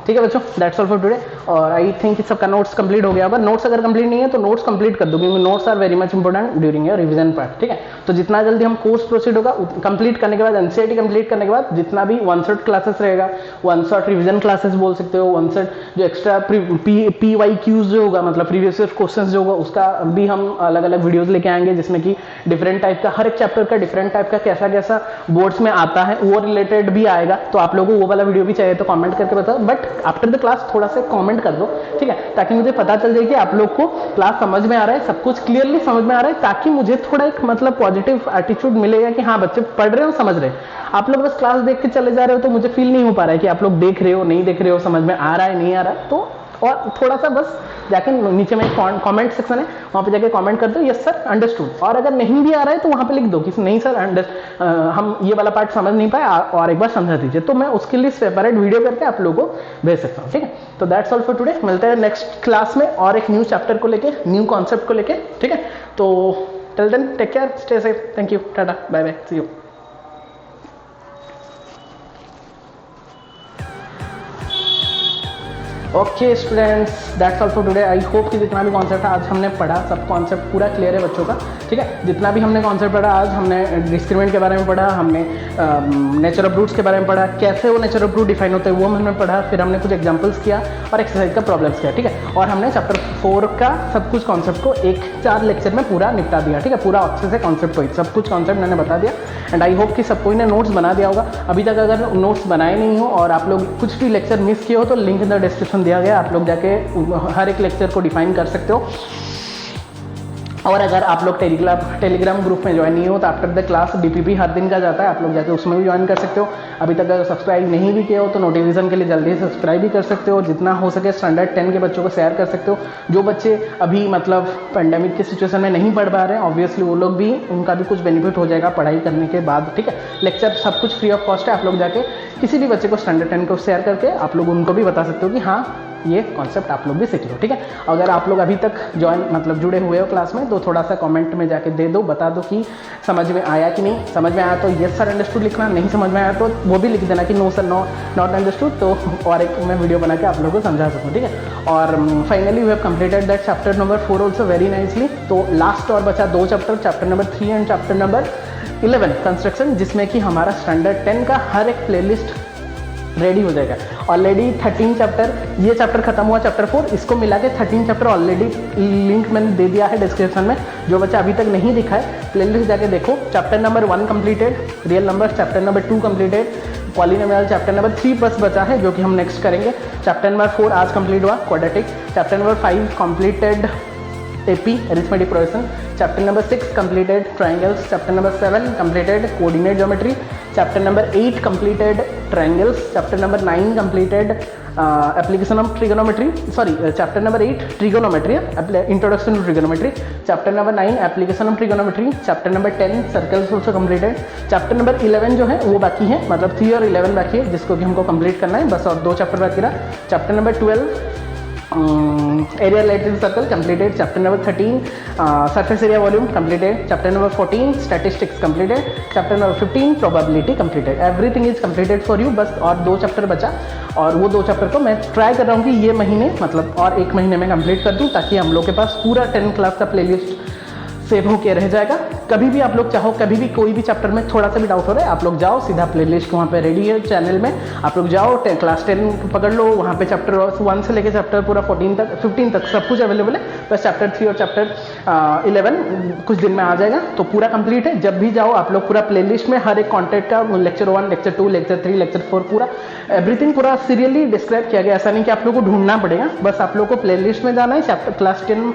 ठीक है बच्चों, दैट्स ऑल फॉर टुडे। और आई थिंक सबका नोट्स कंप्लीट हो गया होगा। नोट्स अगर कंप्लीट नहीं है तो नोट्स कंप्लीट कर दो, क्योंकि notes are very much important during your revision part, ठीक है। तो जितना जल्दी हम कोर्स प्रोसीड होगा कंप्लीट करने के बाद, एनसीईआरटी कंप्लीट करने के बाद जितना भी वन शॉट क्लासेस रहेगा, वन शॉट रिवीजन क्लासेस बोल सकते हो, वन शॉट जो एक्स्ट्रा PYQs जो होगा, मतलब प्रीवियस ईयर क्वेश्चंस जो होगा, उसका भी हम अलग अलग वीडियोस लेके आएंगे, जिसमें कि डिफरेंट टाइप का, हर एक चैप्टर का डिफरेंट टाइप का कैसा कैसा बोर्ड्स में आता है वो रिलेटेड भी आएगा। तो आप लोगों को वो वाला वीडियो भी चाहिए तो कमेंट करके बताओ, बट आफ्टर द क्लास थोड़ा सा कमेंट कर दो, ठीक है, ताकि मुझे पता चल जाए कि आप लोग को क्लास समझ में आ रहा है, सब कुछ क्लियरली समझ में आ रहा है, ताकि मुझे थोड़ा एक मतलब पॉजिटिव एटीट्यूड मिलेगा कि हाँ बच्चे पढ़ रहे हो, समझ रहे हैं। आप लोग बस क्लास देख के चले जा रहे हो तो मुझे फील नहीं हो पा रहा है कि आप लोग देख रहे हो, नहीं देख रहे हो, समझ में आ रहा है, नहीं आ रहा है। तो और थोड़ा सा बस जाके नीचे में कमेंट सेक्शन है, वहाँ पे जाके कमेंट कर दो यस सर अंडरस्टूड, और अगर नहीं भी आ रहा है तो वहाँ पे लिख दो कि नहीं सर हम ये वाला पार्ट समझ नहीं पाए और एक बार समझा दीजिए, तो मैं उसके लिए सेपरेट वीडियो करके आप लोगों को भेज सकता हूँ, ठीक है। तो दैट्स ऑल फॉर टुडे, मिलते हैं नेक्स्ट क्लास में और एक न्यू चैप्टर को लेके, न्यू कॉन्सेप्ट को लेके, ठीक है। तो till then take care, stay safe, thank you, टाटा, bye bye, see you. Okay students, that's all for today. I hope कि जितना भी कॉन्सेप्ट आज हमने पढ़ा, सब कॉन्सेप्ट पूरा क्लियर है बच्चों का, ठीक है। जितना भी हमने कॉन्सेप्ट पढ़ा आज, हमने डिस्क्रिमिनेंट के बारे में पढ़ा, हमने नेचर ऑफ रूट्स के बारे में पढ़ा, कैसे वो नेचर ऑफ रूट डिफाइन होते हैं वो हमने पढ़ा, फिर हमने कुछ एग्जाम्पल्स किया और एक्सरसाइज का प्रॉब्लम्स किया, ठीक है। और हमने चैप्टर 4 का सब कुछ कॉन्सेप्ट को 4 लेक्चर में पूरा निपटा दिया, ठीक है। पूरा अच्छे से कॉन्सेप्ट को सब कुछ कॉन्सेप्ट मैंने बता दिया, एंड आई होप कि सब कोई ने नोट्स बना दिया होगा। अभी तक अगर नोट्स बनाए नहीं हो और आप लोग कुछ भी लेक्चर मिस किए हो तो लिंक इन द डिस्क्रिप्शन दिया गया, आप लोग जाके हर एक लेक्चर को डिफाइन कर सकते हो। और अगर आप लोग टेलीग्राम ग्रुप में ज्वाइन नहीं हो तो आफ्टर द क्लास DPP हर दिन का जाता है, आप लोग जाके उसमें भी ज्वाइन कर सकते हो। अभी तक अगर सब्सक्राइब नहीं भी किया हो तो नोटिफिकेशन के लिए जल्दी से सब्सक्राइब भी कर सकते हो। जितना हो सके स्टैंडर्ड 10 के बच्चों को शेयर कर सकते हो। जो बच्चे अभी मतलब पेंडेमिक की सिचुएशन में नहीं पढ़ पा रहे हैं, ऑब्वियसली वो लोग भी, उनका भी कुछ बेनिफिट हो जाएगा पढ़ाई करने के बाद, ठीक है। लेक्चर सब कुछ फ्री ऑफ कॉस्ट है, आप लोग जाके किसी भी बच्चे को स्टैंडर्ड 10 को शेयर करके आप लोग उनको भी बता सकते हो कि हाँ ये कॉन्सेप्ट आप लोग भी सीख लो, ठीक है। अगर आप लोग अभी तक ज्वाइन मतलब जुड़े हुए हो क्लास में तो थोड़ा सा कमेंट में जाके दे दो, बता दो कि समझ में आया कि नहीं। समझ में आया तो यस सर अंडरस्टूड लिखना, नहीं समझ में आया तो वो भी लिख देना कि नो सर नॉट अंडरस्टूड, तो और एक मैं वीडियो बना के आप लोगों को समझा सकूँ, ठीक है। और finally we have completed that chapter number 4 also very nicely. तो लास्ट और बचा 2 chapter number 3 and chapter number 11 construction, जिसमें कि हमारा स्टैंडर्ड 10 का हर एक प्लेलिस्ट रेडी हो जाएगा। ऑलरेडी 13 चैप्टर, ये चैप्टर खत्म हुआ चैप्टर 4, इसको मिला के 13 चैप्टर ऑलरेडी लिंक मैंने दे दिया है डिस्क्रिप्शन में। जो बच्चा अभी तक नहीं दिखा है प्लेलिस्ट जाके देखो। Chapter number 1 completed, real number chapter number 2 completed, polynomial chapter number 3 बस बचा है जो कि हम नेक्स्ट करेंगे। चैप्टर नंबर 4 आज कंप्लीट हुआ, quadratic. Chapter number 5 completed AP arithmetic progression. Chapter number 6 completed triangles. Chapter number 7 completed coordinate geometry. Chapter number 8 completed triangles. Chapter number 9 completed application of trigonometry. Chapter number 8 trigonometry, introduction to trigonometry. Chapter number 9 application of trigonometry. Chapter number 10 circles also completed. Chapter number 11 जो है वो बाकी है, मतलब 3 और 11 बाकी है, जिसको कि हमको कंप्लीट करना है बस, और 2 चैप्टर बाकी रहा। Chapter number 12 area related to circle completed. Chapter number 13 surface area volume completed. Chapter number 14 statistics completed. Chapter number 15 probability completed. Everything is completed for you. बस और 2 चैप्टर बचा, और वो 2 चैप्टर को मैं ट्राई कर रहा हूँ कि ये महीने मतलब और 1 महीने में कंप्लीट कर दूँ, ताकि हम लोग के पास पूरा 10 क्लास का प्लेलिस्ट सेव होके रह जाएगा। कभी भी आप लोग चाहो, कभी भी कोई भी चैप्टर में थोड़ा सा भी डाउट हो रहा है, आप लोग जाओ सीधा प्लेलिस्ट वहाँ पे रेडी है चैनल में, आप लोग जाओ क्लास 10 पकड़ लो, वहाँ पे चैप्टर 1 से लेके चैप्टर पूरा 15 तक सब कुछ अवेलेबल है। बस चैप्टर 3 और चैप्टर 11 कुछ दिन में आ जाएगा, तो पूरा कंप्लीट है। जब भी जाओ आप लोग पूरा प्लेलिस्ट में हर एक कॉन्टेंट का लेक्चर 1, लेक्चर 2, लेक्चर 3, लेक्चर 4 पूरा एवरीथिंग पूरा सीरियली डिस्क्राइब किया गया। ऐसा नहीं कि आप लोग को ढूंढना पड़ेगा, बस आप लोग को प्लेलिस्ट में जाना है, चैप्टर क्लास 10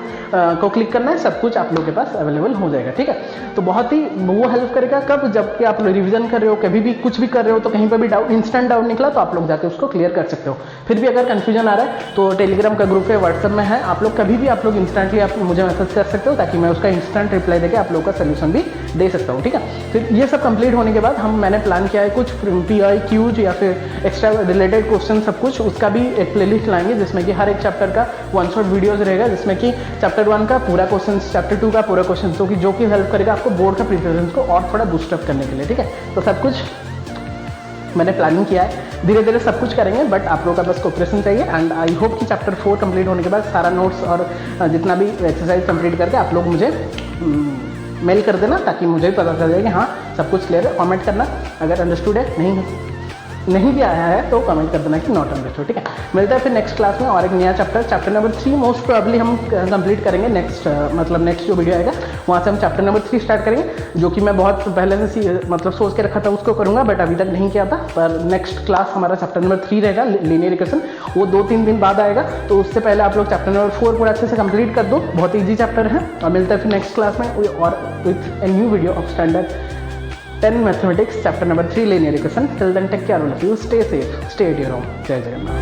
को क्लिक करना है, सब कुछ आप लोग के पास अवेलेबल हो जाएगा, ठीक है। तो बहुत ही वो हेल्प करेगा कब, जबकि आप रिवीजन कर रहे हो, कभी भी कुछ भी कर रहे हो, तो कहीं पर भी डाउट, इंस्टेंट डाउट निकला तो आप लोग जाके उसको क्लियर कर सकते हो। फिर भी अगर कंफ्यूजन आ रहा है तो टेलीग्राम का ग्रुप है, व्हाट्सएप में है, आप लोग कभी भी आप लोग इंस्टेंटली आप मुझे मैसेज कर सकते हो, ताकि मैं उसका इंस्टेंट रिप्लाई देकर आप लोग का सोल्यूशन भी दे सकता हूँ, ठीक है। फिर ये सब कंप्लीट होने के बाद मैंने प्लान किया है कुछ PIQs या फिर एक्स्ट्रा रिलेटेड क्वेश्चन, सब कुछ उसका भी एक प्लेलिस्ट लाएंगे, जिसमें कि हर एक चैप्टर का 1 शॉट वीडियोज रहेगा, जिसमें कि चैप्टर 1 का पूरा क्वेश्चन, चैप्टर 2 का पूरा क्वेश्चन, जो कि हेल्प करेगा आपको बोर्ड का प्रिपरेशन को और थोड़ा बूस्टअप करने के लिए, ठीक है। तो सब कुछ मैंने प्लानिंग किया है, धीरे धीरे सब कुछ करेंगे, बट आप लोगों का बस कोऑपरेशन चाहिए। एंड आई होप कि चैप्टर 4 कंप्लीट होने के बाद सारा नोट्स और जितना भी एक्सरसाइज कंप्लीट करके आप लोग मुझे मेल कर देना, ताकि मुझे भी पता चल जाए कि हाँ सब कुछ क्लियर है। कमेंट करना अगर अंडरस्टूड है, नहीं भी आया है तो कमेंट कर देना कि नॉट अंडरस्टूड, ठीक है। मिलता है फिर नेक्स्ट क्लास में और एक नया चैप्टर नंबर 3 मोस्ट प्रोबेबली हम कंप्लीट करेंगे। नेक्स्ट जो वीडियो आएगा वहाँ से हम चैप्टर नंबर 3 स्टार्ट करेंगे, जो कि मैं बहुत पहले से सोच के रखा था उसको करूँगा, बट अभी तक नहीं किया था। पर नेक्स्ट क्लास हमारा चैप्टर नंबर 3 रहेगा, लीनियर इक्वेशन, वो 2-3 दिन बाद आएगा। तो उससे पहले आप लोग चैप्टर नंबर 4 पूरा अच्छे से कंप्लीट कर दो, बहुत ईजी चैप्टर है। और मिलता है फिर नेक्स्ट क्लास में और with a new video of standard 10 mathematics chapter number 3 linear equation. Till then, take care all of you, stay safe, stay at your home. Jai Jagannath.